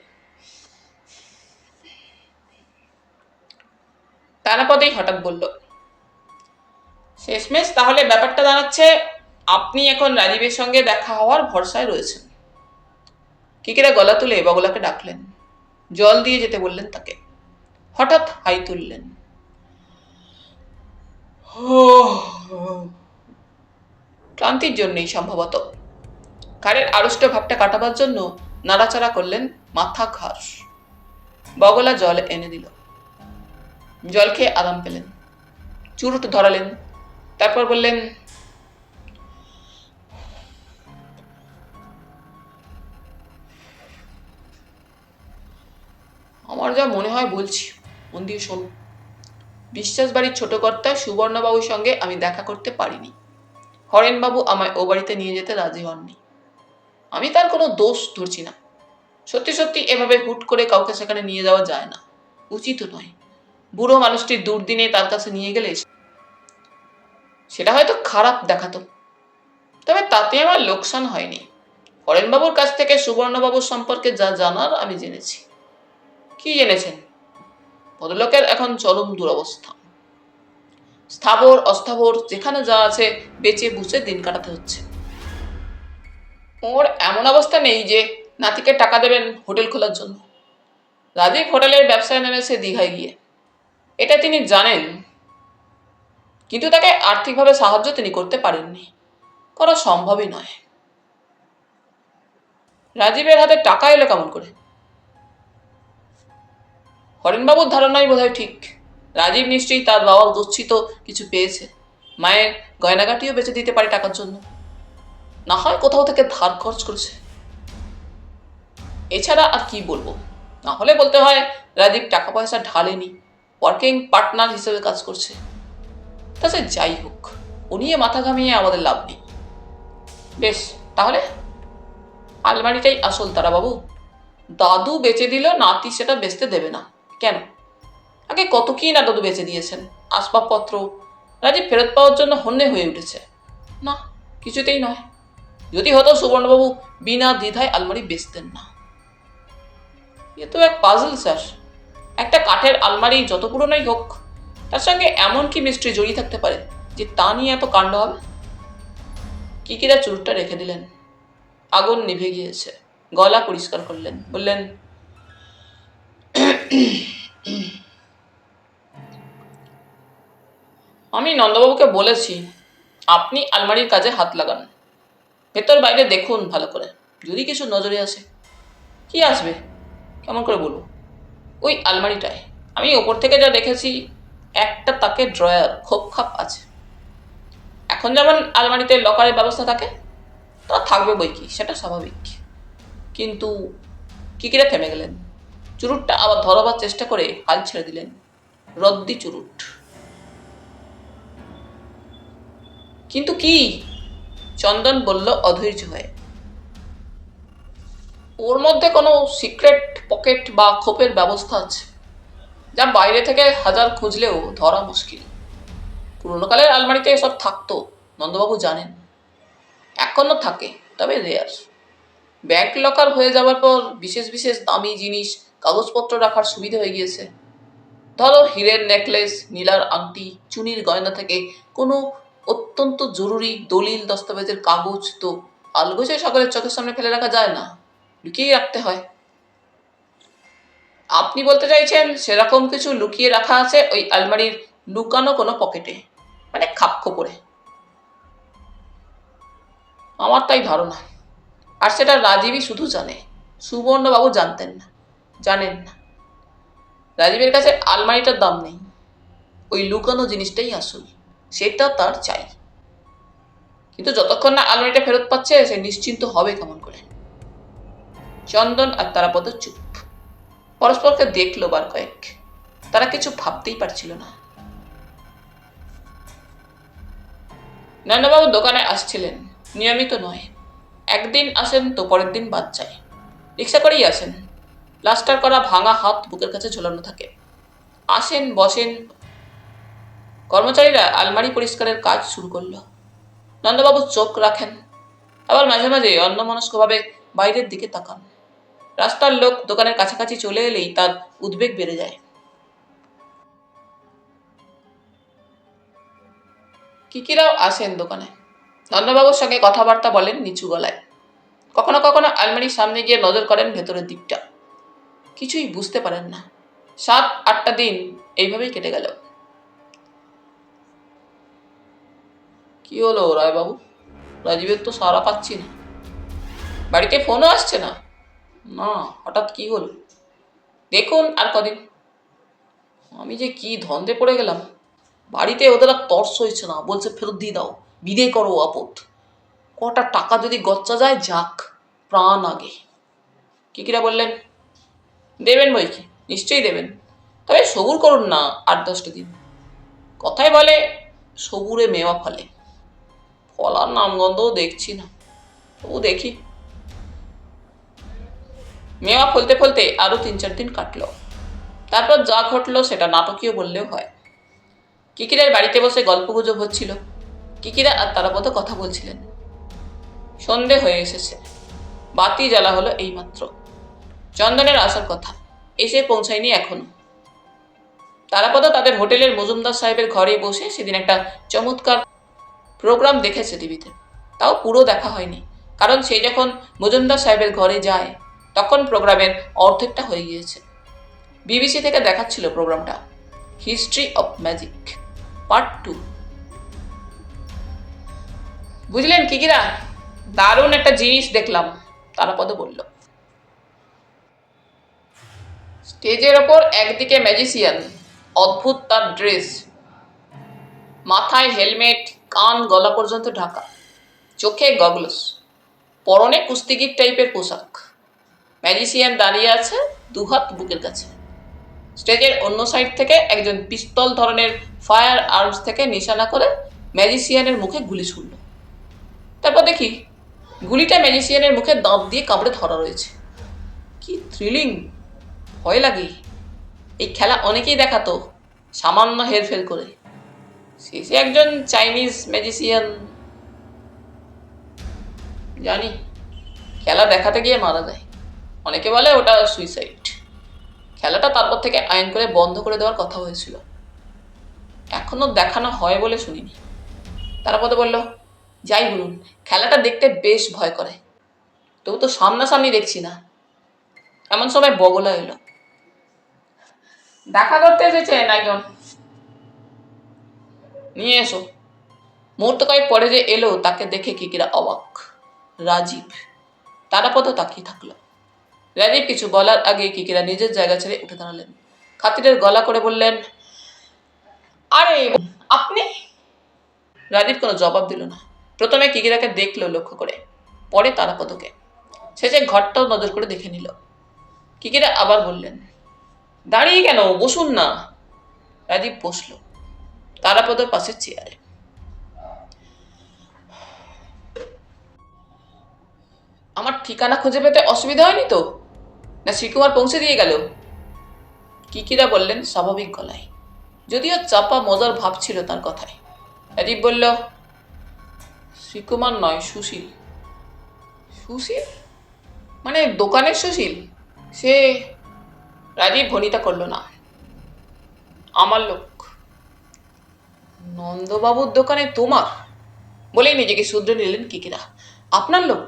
তারাপদেই হঠাৎ বলল, শেষমেশ তাহলে ব্যাপারটা দাঁড়াচ্ছে আপনি এখন রাজীবের সঙ্গে দেখা হওয়ার ভরসায় রয়েছেন। কিকিরা গলা তুলে বগলাকে ডাকলেন। জল দিয়ে যেতে বললেন তাকে। হঠাৎ হাই তুললেন। ক্লান্তির জন্যই সম্ভবত। ঘাড়ের আড়ষ্ট ভাবটা কাটাবার জন্য নাড়াচাড়া করলেন মাথা ঘাস। বগলা জল এনে দিল। জল খেয়ে আরাম পেলেন। চুরুট ধরালেন। তারপর বললেন, আমার যা মনে হয় বলছি, মন দিয়ে শোন। বিশ্বাস বাড়ির ছোট কর্তা সুবর্ণবাবুর সঙ্গে আমি দেখা করতে পারিনি। হরেনবাবু আমায় ও বাড়িতে নিয়ে যেতে রাজি হননি। আমি তার কোনো দোষ ধরছি না। সত্যি সত্যি এভাবে হুট করে কাউকে সেখানে নিয়ে যাওয়া যায় না, উচিত নয়। বুড়ো মানুষটির দুর্দিনে তার কাছে নিয়ে গেলে সেটা হয়তো খারাপ দেখাতো, তবে তাতে আমার লোকসান হয়নি। হরেনবাবুর কাছ থেকে সুবর্ণবাবুর সম্পর্কে যা জানার আমি জেনেছি। কি জেনেছেন? ভদ্রলোকের এখন চরম দুরবস্থা। স্থাবর অস্থাবর যেখানে যা আছে বেচে বুঝে দিন কাটাতে হচ্ছে। ওর এমন অবস্থা নেই যে নাতিকে টাকা দেবেন হোটেল খোলার জন্য। রাজীব হোটেলের ব্যবসায় নেমেছে দীঘায় গিয়ে, এটা তিনি জানেন, কিন্তু তাকে আর্থিকভাবে সাহায্য তিনি করতে পারেননি, করা সম্ভবই নয়। রাজীবের হাতে টাকা এলো কেমন করে? হরেনবাবুর ধারণাই বোধহয় ঠিক। রাজীব নিশ্চয়ই তার বাবা গচ্ছিত কিছু পেয়েছে। মায়ের গয়নাগাটিও বেচে দিতে পারে টাকার জন্য, না হয় কোথাও থেকে ধার খরচ করেছে। এছাড়া আর কি বলবো? না হলে বলতে হয় রাজীব টাকা পয়সা ঢালেনি, ওয়ার্কিং পার্টনার হিসেবে কাজ করছে। তা সে যাই হোক, ও নিয়ে মাথা ঘামিয়ে আমাদের লাভ নেই। বেশ, তাহলে আলমারিটাই আসল তারাবাবু। দাদু বেচে দিল, নাতি সেটা বেচতে দেবে না কেন? আগে কত কি না দাদু বেচে দিয়েছেন, আসবাবপত্র। রাজীব ফেরত পাওয়ার জন্য হন্যে হয়ে উঠেছে। না, কিছুতেই নয়। যদি হতো সুবর্ণবাবু বিনা দ্বিধায় আলমারি বেচতেন না। এ তো এক পাজল স্যার। একটা কাঠের আলমারি যত পুরনোই হোক, তার সঙ্গে এমন কি মিস্ট্রি জড়িয়ে থাকতে পারে যে তা নিয়ে এত কাণ্ড হবে? কিকিরা চুরুটটা রেখে দিলেন। আগুন নিভে গিয়েছে। গলা পরিষ্কার করলেন, বললেন, আমি নন্দবাবুকে বলেছি আপনি আলমারির কাজে হাত লাগান। ভেতর বাইরে দেখুন ভালো করে, যদি কিছু নজরে আসে। কি আসবে কেমন করে বলবো? ওই আলমারিটায় আমি ওপর থেকে যা দেখেছি, একটা তাকে ড্রয়ার খোপ খাপ আছে। এখন যেমন আলমারিতে লকারের ব্যবস্থা থাকে, তা থাকবে বই কি, সেটা স্বাভাবিক। কিন্তু কিকিরা থেমে গেলেন। চুরুটটা আবার ধরবার চেষ্টা করে হাল ছেড়ে দিলেন। রদ্দি চুরুট। কিন্তু কি? চন্দন বলল অধৈর্য হয়ে। ওর মধ্যে কোনো সিক্রেট পকেট বা খোপের ব্যবস্থা আছে, যা বাইরে থেকে হাজার খুঁজলেও ধরা মুশকিল। পুরোনোকালের আলমারিতে এসব থাকতো, নন্দবাবু জানেন। এখনো থাকে, তবে রেয়ার। ব্যাংক লকার হয়ে যাওয়ার পর বিশেষ বিশেষ দামি জিনিস, কাগজপত্র রাখার সুবিধা হয়ে গিয়েছে। ধরো হীরের নেকলেস, নীলার আংটি, চুনির গয়না থেকে কোনো অত্যন্ত জরুরি দলিল দস্তাবেজের কাগজ তো আলগোছে সকলের চোখের সামনে ফেলে রাখা যায় না, লুকিয়ে রাখতে হয়। আপনি বলতে চাইছেন সেরকম কিছু লুকিয়ে রাখা আছে ওই আলমারির লুকানো কোনো পকেটে, মানে খাপ খোপরে? আমার তাই ধারণা। আর সেটা রাজীবই শুধু জানে, সুবর্ণবাবু জানেন না। রাজীবের কাছে আলমারিটার দাম নেই, ওই লুকানো জিনিসটাই আসল, সেটা তার চাই। কিন্তু যতক্ষণ না আলমারিটা ফেরত পাচ্ছে সে নিশ্চিন্ত হবে কেমন করে? চন্দন আর তারাপদ চুপ। পরস্পরকে দেখলো বার কয়েক। তারা কিছু ভাবতেই পারছিল না। নন্দবাবু দোকানে আসছিলেন, নিয়মিত নয়। একদিন আসেন তো পরের দিন বাদ যায়। রিক্সা করেই আসেন। প্লাস্টার করা ভাঙা হাত বুকের কাছে ঝোলানো থাকে। আসেন, বসেন। কর্মচারীরা আলমারি পরিষ্কারের কাজ শুরু করলো। নন্দবাবু চোখ রাখেন, আবার মাঝে মাঝে অন্যমনস্কভাবে বাইরের দিকে তাকান। রাস্তার লোক দোকানের কাছাকাছি চলে এলেই তার উদ্বেগ বেড়ে যায়। কিকিরাও আসেন দোকানে। নন্দবাবুর সঙ্গে কথাবার্তা বলেন নিচু গলায়। কখনো কখনো আলমারির সামনে গিয়ে নজর করেন ভেতরের দিকটা। কিছুই বুঝতে পারেন না। 7-8টা দিন এইভাবেই কেটে গেল। কি হলো রায়বাবু? রাজীবের তো সাড়া পাচ্ছি না, বাড়িতে ফোনও আসছে না। না, হঠাৎ কি হলো? দেখুন আর কদিন। আমি যে কি ধন্দে পড়ে গেলাম। বাড়িতে ওদের আর তর্স হয়েছে না, বলছে ফেরত দিয়ে দাও, বিদায় করো আপদ। কটা টাকা যদি গচ্চা যায় যাক, প্রাণ আগে। কিকিরা বললেন, দেবেন বই কি, নিশ্চয়ই দেবেন, তবে সবুর করুন না 8-10টা দিন। কথায় বলে সবুরে মেওয়া ফলে, ফলার নামগন্ধও দেখছি না, তবু দেখি। মেওয়া ফলতে ফলতে আরো 3-4 দিন কাটলো। তারপর যা ঘটলো সেটা নাটকীয় বললেও হয়। কিকিরের বাড়িতে বসে গল্পগুজব হচ্ছিল। কিকিরা আর তারাপদ কথা বলছিলেন। সন্ধে হয়ে এসেছে, বাতি জ্বালা হলো এইমাত্র। চন্দনের আসার কথা, এসে পৌঁছায়নি এখনো। তারাপদ তাদের হোটেলের মজুমদার সাহেবের ঘরে বসে সেদিন একটা চমৎকার প্রোগ্রাম দেখেছে টিভিতে। তাও পুরো দেখা হয়নি, কারণ সে যখন মজুমদার সাহেবের ঘরে যায় তখন প্রোগ্রামের অর্ধেকটা হয়ে গিয়েছে। বিবিসি থেকে দেখাচ্ছিল প্রোগ্রামটা, হিস্ট্রি অফ ম্যাজিক পার্ট 2। বুঝলেন কিকিরা, দারুণ একটা জিনিস দেখলাম, তারাপদ বলল। স্টেজের ওপর একদিকে ম্যাজিশিয়ান, অদ্ভুত তার ড্রেস, মাথায় হেলমেট, কান গলা পর্যন্ত ঢাকা, চোখে গগলস, পরনে কুস্তিগির টাইপের পোশাক। ম্যাজিশিয়ান দাঁড়িয়ে আছে দুহাত বুকের কাছে। স্টেজের অন্য সাইড থেকে একজন পিস্তল ধরনের ফায়ার আর্মস থেকে নিশানা করে ম্যাজিশিয়ানের মুখে গুলি ছুড়ল। তারপর দেখি গুলিটা ম্যাজিশিয়ানের মুখে দাঁত দিয়ে কামড়ে ধরা রয়েছে। কি থ্রিলিং, ভয় লাগে। এই খেলা অনেকেই দেখাতো, সামান্য হেরফের করে। শেষে একজন চাইনিজ ম্যাজিশিয়ান, জানি, খেলা দেখাতে গিয়ে মারা যায়। অনেকে বলে ওটা সুইসাইড। খেলাটা তারপর থেকে আইন করে বন্ধ করে দেওয়ার কথা হয়েছিল, এখনো দেখানো হয় বলে শুনিনি। তারপর বলল, যাই বলুন, খেলাটা দেখতে বেশ ভয় করে, তবু তো সামনাসামনি দেখছি না। এমন সময় বগলা এলো। দেখা করতে এসেছেন একজন, নিয়ে এসো। মুহূর্ত কয়েক পরে যে এলো তাকে দেখে কিকিরা অবাক। রাজীব। তারাপদ তাকিয়ে থাকলো। রাজীব কিছু বলার আগে কিকিরা নিজের জায়গা ছেড়ে উঠে দাঁড়ালেন। খাতিরের গলা করে বললেন, আরে আপনি? রাজীব কোনো জবাব দিল না। প্রথমে কিকিরাকে দেখলো লক্ষ্য করে, পরে তারাপদকে, শেষে ঘরটাও নজর করে দেখে নিল। কিকিরা আবার বললেন, দাঁড়িয়ে কেন, বসুন না। রাজীব বসলো তারাপদর পাশের চেয়ারে। আমার ঠিকানা খুঁজে পেতে অসুবিধা হয়নি তো, না শ্রীকুমার পৌঁছে দিয়ে গেল? কিকিরা বললেন স্বাভাবিক গলায়, যদিও চাপা মজার ভাব ছিল তার কথায়। রাজীব বলল, শ্রীকুমার নয়, সুশীল। সুশীল মানে দোকানের সুশীল? সে? রাজীব ভনিতা করল না। আমার লোক। নন্দবাবুর দোকানে তোমার? বলেই নিজেকে শুধরে নিলেন কিকিরা। আপনার লোক?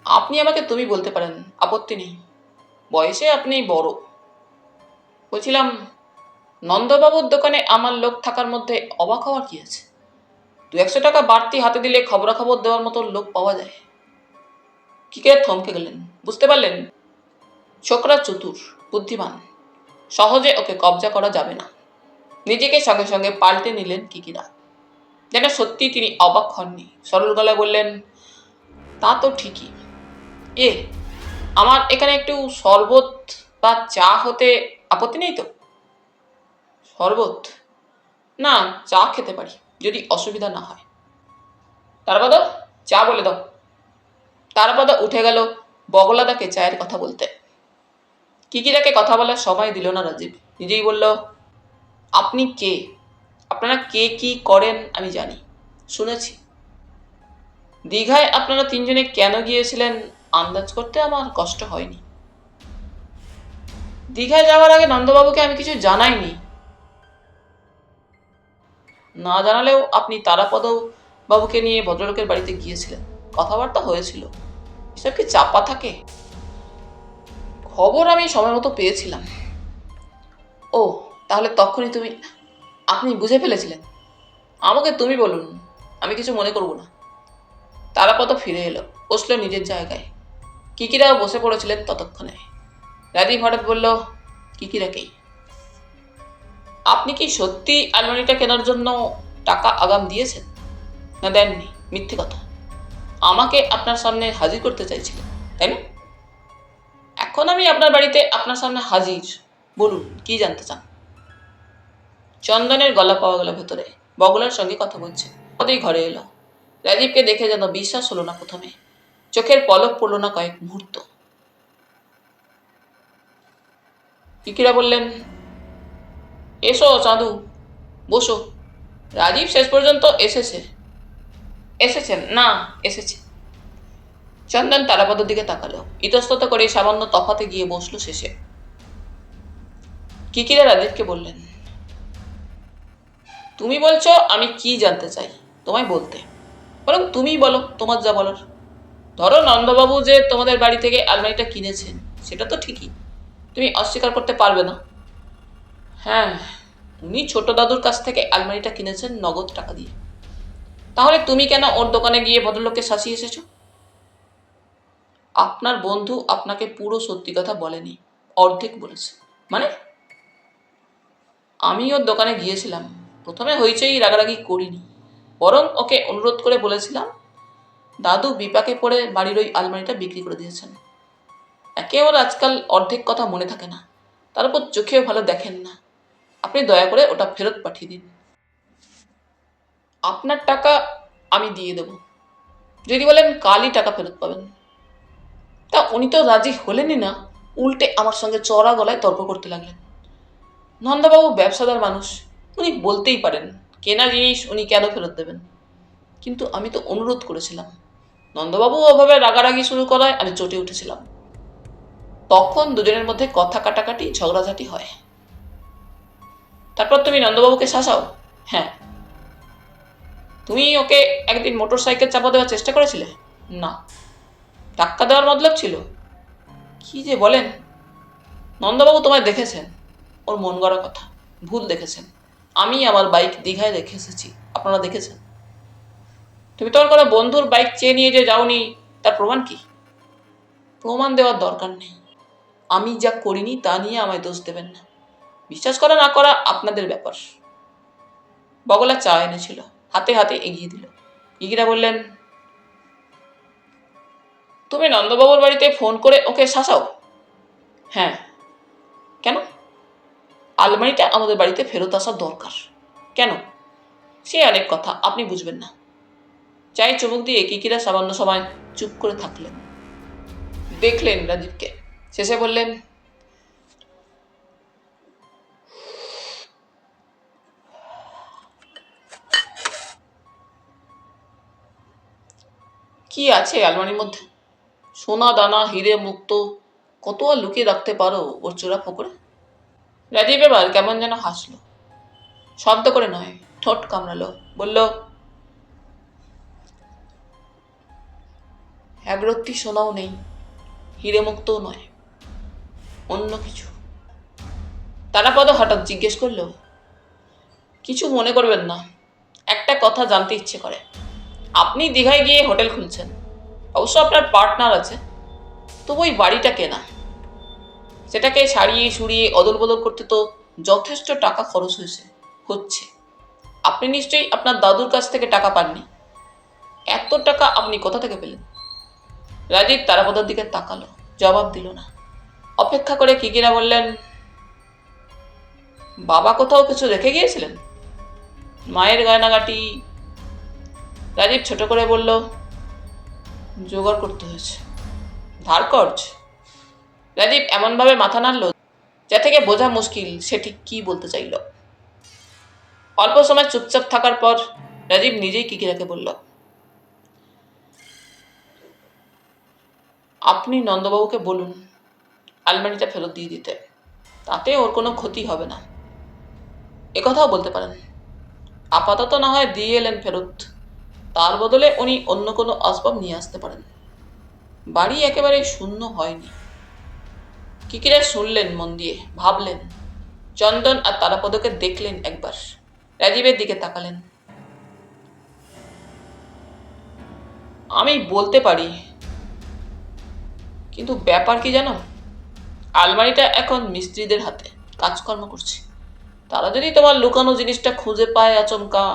আপনি আমাকে তুমি বলতে পারেন, আপত্তি নেই, বয়সে আপনি বড়। বলছিলাম, নন্দবাবুর দোকানে আমার লোক থাকার মধ্যে অবাক হওয়ার কি আছে? 200 টাকা বাড়তি হাতে দিলে খবরাখবর দেওয়ার মতো লোক পাওয়া যায়। কিকিরা থমকে গেলেন। বুঝতে পারলেন ছোকরা চতুর, বুদ্ধিমান, সহজে ওকে কবজা করা যাবে না। নিজেকে সঙ্গে সঙ্গে পাল্টে নিলেন কিকিরা, যেন সত্যি তিনি অবাক হননি। সরল গলায় বললেন, তা তো ঠিকই। এ, আমার এখানে একটু শরবত বা চা হতে আপত্তি নেই তো? শরবত? না, চা খেতে পারি, যদি অসুবিধা না হয়। তারাপদ, চা বলে দাও। তারাপদ উঠে গেল বগলাদাকে চায়ের কথা বলতে। কিকিরাকে কথা বলার সময় দিল না রাজীব। নিজেই বলল, আপনি কে? আপনারা কে কি করেন আমি জানি, শুনেছি। দীঘায় আপনারা 3 জনে কেন গিয়েছিলেন আন্দাজ করতে আমার কষ্ট হয়নি। দীঘায় যাওয়ার আগে নন্দবাবুকে আমি কিছু জানাইনি। না জানালেও আপনি তারাপদ বাবুকে নিয়ে ভদ্রলোকের বাড়িতে গিয়েছিলেন, কথাবার্তা হয়েছিল। এসব কি চাপা থাকে? খবর আমি সময় মতো পেয়েছিলাম। ও, তাহলে তখনই আপনি বুঝে ফেলেছিলেন? আমাকে তুমি বলুন, আমি কিছু মনে করব না। তারাপদ ফিরে এলো, বসলো নিজের জায়গায়। কিকিরাও বসে পড়েছিলেন ততক্ষণে। রাজীব হঠাৎ বলল কিকিরাকেই, আপনি কি সত্যি আলমারিটা কেনার জন্য টাকা আগাম দিয়েছেন? না দেননি? মিথ্যে কথা। আমাকে আপনার সামনে হাজির করতে চাইছিলেন, তাই না? এখন আমি আপনার বাড়িতে আপনার সামনে হাজির। বলুন, কি জানতে চান? চন্দনের গলা পাওয়া গেল ভেতরে। বগলার সঙ্গে কথা বলছে। ওদের ঘরে এলো। রাজীবকে দেখে যেন বিশ্বাস হলো না প্রথমে। চোখের পলক পড়ল না কয়েক মুহূর্ত। কিকিরা বললেন, এসো চাঁদু, বসো। রাজীব শেষ পর্যন্ত এসেছেন না? এসেছে। চন্দন তারাপদের দিকে তাকালো। ইতস্তত করে সামান্য তফাতে গিয়ে বসলো শেষে। কিকিরা রাজীবকে বললেন, তুমি বলছো আমি কি জানতে চাই তোমায় বলতে, বরং তুমিই বলো তোমার যা বলার। ধরো নন্দবাবু যে তোমাদের বাড়ি থেকে আলমারিটা কিনেছেন, সেটা তো ঠিকই, তুমি অস্বীকার করতে পারবে না। হ্যাঁ, উনি ছোট দাদুর কাছ থেকে আলমারিটা কিনেছেন নগদ টাকা দিয়ে। তাহলে তুমি কেন ওর দোকানে গিয়ে ভদ্রলোককে শাসিয়ে এসেছো? আপনার বন্ধু আপনাকে পুরো সত্যি কথা বলেনি, অর্ধেক বলেছে। মানে? আমি ওর দোকানে গিয়েছিলাম। প্রথমে হইচই রাগারাগি করিনি, বরং ওকে অনুরোধ করে বলেছিলাম, দাদু বিপাকে পড়ে বাড়ির ওই আলমারিটা বিক্রি করে দিয়েছেন। একেবারে আজকাল অর্ধেক কথা মনে থাকে না, তার উপর চোখেও ভালো দেখেন না। আপনি দয়া করে ওটা ফেরত পাঠিয়ে দিন। আপনার টাকা আমি দিয়ে দেব, যদি বলেন কালই টাকা ফেরত পাবেন। তা উনি তো রাজি হলেনই না, উল্টে আমার সঙ্গে চড়া গলায় তর্ক করতে লাগলেন। নন্দবাবু ব্যবসাদার মানুষ, উনি বলতেই পারেন কেনা জিনিস উনি কেন ফেরত দেবেন। কিন্তু আমি তো অনুরোধ করেছিলাম। নন্দবাবু ওভাবে রাগারাগি শুরু করায় আমি চটে উঠেছিলাম। তখন দুজনের মধ্যে কথা কাটাকাটি ঝগড়াঝাটি হয়। তারপর তুমি নন্দবাবুকে শাসাও? হ্যাঁ। তুমি ওকে একদিন মোটর সাইকেল চাপা দেওয়ার চেষ্টা করেছিলে? না। ধাক্কা দেওয়ার মতলব ছিল? কি যে বলেন! নন্দবাবু তোমায় দেখেছেন, ওর মন গড়া কথা। ভুল দেখেছেন। আমি আমার বাইক দীঘায় রেখে এসেছি, আপনারা দেখেছেন। তুমি তোমার কোনো বন্ধুর বাইক চেয়ে নিয়ে যে যাওনি, তার প্রমাণ কি? প্রমাণ দেওয়ার দরকার নেই। আমি যা করিনি তা নিয়ে আমায় দোষ দেবেন না। বিশ্বাস করা না করা আপনাদের ব্যাপার। বগলা চা এনেছিল, হাতে হাতে এগিয়ে দিল। ইগিরা বললেন, তুমি নন্দবাবুর বাড়িতে ফোন করে ওকে শাসাও? হ্যাঁ। কেন? আলমারিটা আমাদের বাড়িতে ফেরত আসা দরকার। কেন? সে অনেক কথা, আপনি বুঝবেন না। চাই চুমুক দিয়ে কিকিরা সামান্য সময় চুপ করে থাকলেন। দেখলেন রাজীবকে। শেষে বললেন, কি আছে আলমারির মধ্যে? সোনা দানা, হিরে মুক্ত, কত আর লুকিয়ে রাখতে পারো ওর চোরা পুকুরে? রাজীব এবার কেমন যেন হাসলো, শব্দ করে নয়, ঠোঁট কামড়ালো। বলল, একরত্তি সোনাও নেই, হিরে মুক্তও নয়, অন্য কিছু। তারাপদ হঠাৎ জিজ্ঞেস করলো, কিছু মনে করবেন না, একটা কথা জানতে ইচ্ছে করে। আপনি দীঘায় গিয়ে হোটেল খুলছেন, অবশ্য আপনার পার্টনার আছে, তবু ওই বাড়িটা কেনা, সেটাকে সারিয়ে সুরিয়ে অদল বদল করতে তো যথেষ্ট টাকা খরচ হচ্ছে। আপনি নিশ্চয়ই আপনার দাদুর কাছ থেকে টাকা পাননি। এত টাকা আপনি কোথা থেকে পেলেন? রাজীব তারাপদার দিকে তাকালো, জবাব দিল না। অপেক্ষা করে কিকিরা বললেন, বাবা কোথাও কিছু রেখে গিয়েছিলেন? মায়ের গয়নাগাটি? রাজীব ছোট করে বলল, জোগাড় করতে হয়েছে। ধার কর্জ? রাজীব এমনভাবে মাথা নাড়ল যা থেকে বোঝা মুশকিল সে ঠিক কি বলতে চাইল। অল্প সময় চুপচাপ থাকার পর রাজীব নিজেই কিকিরাকে বলল, আপনি নন্দবাবুকে বলুন আলমারিটা ফেরত দিয়ে দিতে, তাতে ওর কোনো ক্ষতি হবে না। একথাও বলতে পারেন। আপাতত না হয় দিয়ে এলেন ফেরত, তার বদলে উনি অন্য কোনো আসবাব নিয়ে আসতে পারেন। বাড়ি একেবারে শূন্য হয়নি। কিকিরা শুনলেন মন দিয়ে, ভাবলেন। চন্দন আর তারাপদকে দেখলেন একবার, রাজীবের দিকে তাকালেন। আমি বলতে পারি, কিন্তু ব্যাপার কি জানো, আলমারিটা এখন মিস্ত্রিদের হাতে কাজকর্ম করছে। তারা যদি তোমার লুকানো জিনিসটা খুঁজে পায় আচমকা,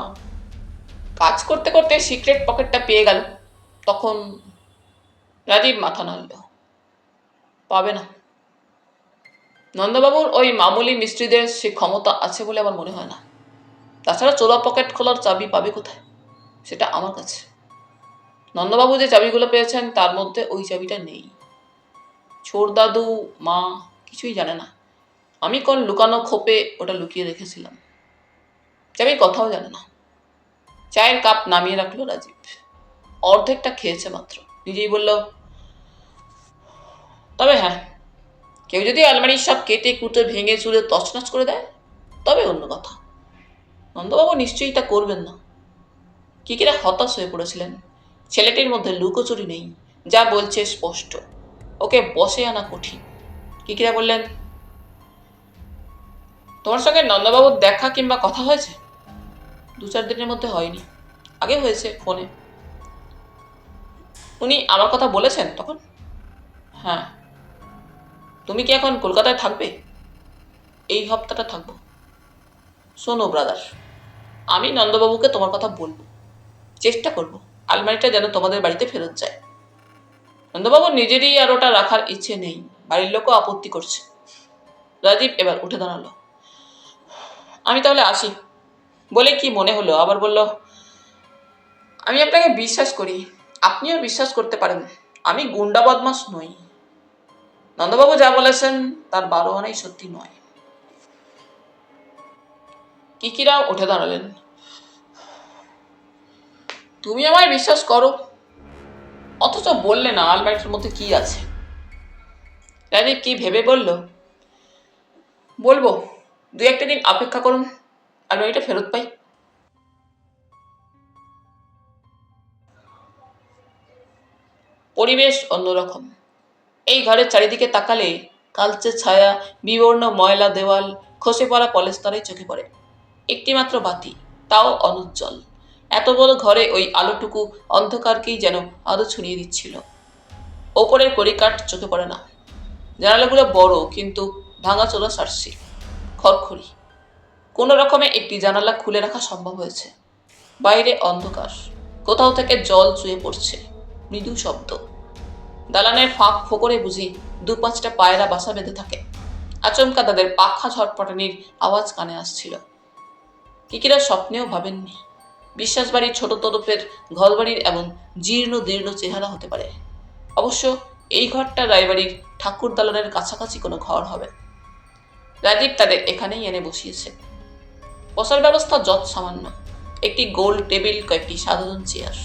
কাজ করতে করতে সিক্রেট পকেটটা পেয়ে গেল, তখন। রাজীব মাথা নাড়ল। পাবে না। নন্দবাবুর ওই মামুলি মিস্ত্রিদের সে ক্ষমতা আছে বলে আমার মনে হয় না। তাছাড়া চোরা পকেট খোলার চাবি পাবে কোথায়, সেটা আমার কাছে। নন্দবাবু যে চাবিগুলো পেয়েছেন তার মধ্যে ওই চাবিটা নেই। ছোট দাদু, মা কিছুই জানে না আমি কোন লুকানো খোপে ওটা লুকিয়ে রেখেছিলাম। চাবি কথাও জানে না। চায়ের কাপ নামিয়ে রাখলো রাজীব। অর্ধেকটা খেয়েছে মাত্র। নিজেই বলল, তবে হ্যাঁ, কেউ যদি আলমারির সব কেটে কুটে ভেঙে চুরে তছনছ করে দেয়, তবে অন্য কথা। নন্দবাবু নিশ্চয়ই তা করবেন না। কিকিরা হতাশ হয়ে পড়েছিলেন। ছেলেটির মধ্যে লুকোচুরি নেই, যা বলছে স্পষ্ট। ওকে বসে আনা কঠিন। কিকিরা বললেন, তোমার সঙ্গে নন্দবাবুর দেখা কিংবা কথা হয়েছে? 2-4 দিনের মধ্যে হয়নি, আগে হয়েছে ফোনে। উনি আমার কথা বলেছেন তখন? হ্যাঁ। তুমি কি এখন কলকাতায় থাকবে? এই হপ্তাটা থাকবো। শোনো ব্রাদার, আমি নন্দবাবুকে তোমার কথা বলবো, চেষ্টা করব আলমারিটা যেন তোমাদের বাড়িতে ফেরত যায়। নন্দবাবুর নিজেরই আর ওটা রাখার ইচ্ছে নেই, বাড়ির লোকও আপত্তি করছে। রাজীব এবার উঠে দাঁড়ালো। আমি তাহলে আসি বলে কি মনে হলো আবার বলল, আমি আপনাকে বিশ্বাস করি, আপনিও বিশ্বাস করতে পারেন। আমি গুন্ডা বদমাস নই। নন্দবাবু যা বলেছেন তার 12 আনাই সত্যি নয়। কিকিরাও উঠে দাঁড়ালেন। তুমি আমায় বিশ্বাস করো, অথচ বললে না আলমারিটার মধ্যে কি আছে। রাজীব কি ভেবে বলল, বলবো, 2-1 দিন অপেক্ষা করুন, আলমারিটা ফেরত পাই। পরিবেশ অন্যরকম। এই ঘরের চারিদিকে তাকালে কালচে ছায়া, বিবর্ণ ময়লা দেওয়াল, খসে পড়া পলেস্তরাই চোখে পড়ে। একটিমাত্র বাতি, তাও অনুজ্জ্বল। এত বড় ঘরে ওই আলোটুকু অন্ধকারকেই যেন আলো ছড়িয়ে দিচ্ছিল। ওপরের কড়িকাঠ চোখে পড়ে না। জানালাগুলো বড়, কিন্তু ভাঙাচোরা সারসি, খড়খড়ি। কোনো রকমে একটি জানালা খুলে রাখা সম্ভব হয়েছে। বাইরে অন্ধকার, কোথাও থেকে জল চুয়ে পড়ছে, মৃদু শব্দ। দালানের ফাঁক ফোকরে বুঝি 2-5টা পায়রা বাসা বেঁধে থাকে। আচমকা তাদের পাখা ঝটপটানির আওয়াজ কানে আসছিল। কিকিরা স্বপ্নেও ভাবেননি বিশ্বাস বাড়ির ছোট তরফের ঘরবাড়ির এমন জীর্ণ দীর্ণ চেহারা হতে পারে। অবশ্য এই ঘরটা রায়বাড়ির ঠাকুর দালানের কাছাকাছি কোনো ঘর হবে। রাজীব তাদের এখানেই এনে বসিয়েছে। বসার ব্যবস্থা যৎ সামান্য, একটি গোল টেবিল, কয়েকটি সাধারণ চেয়ার।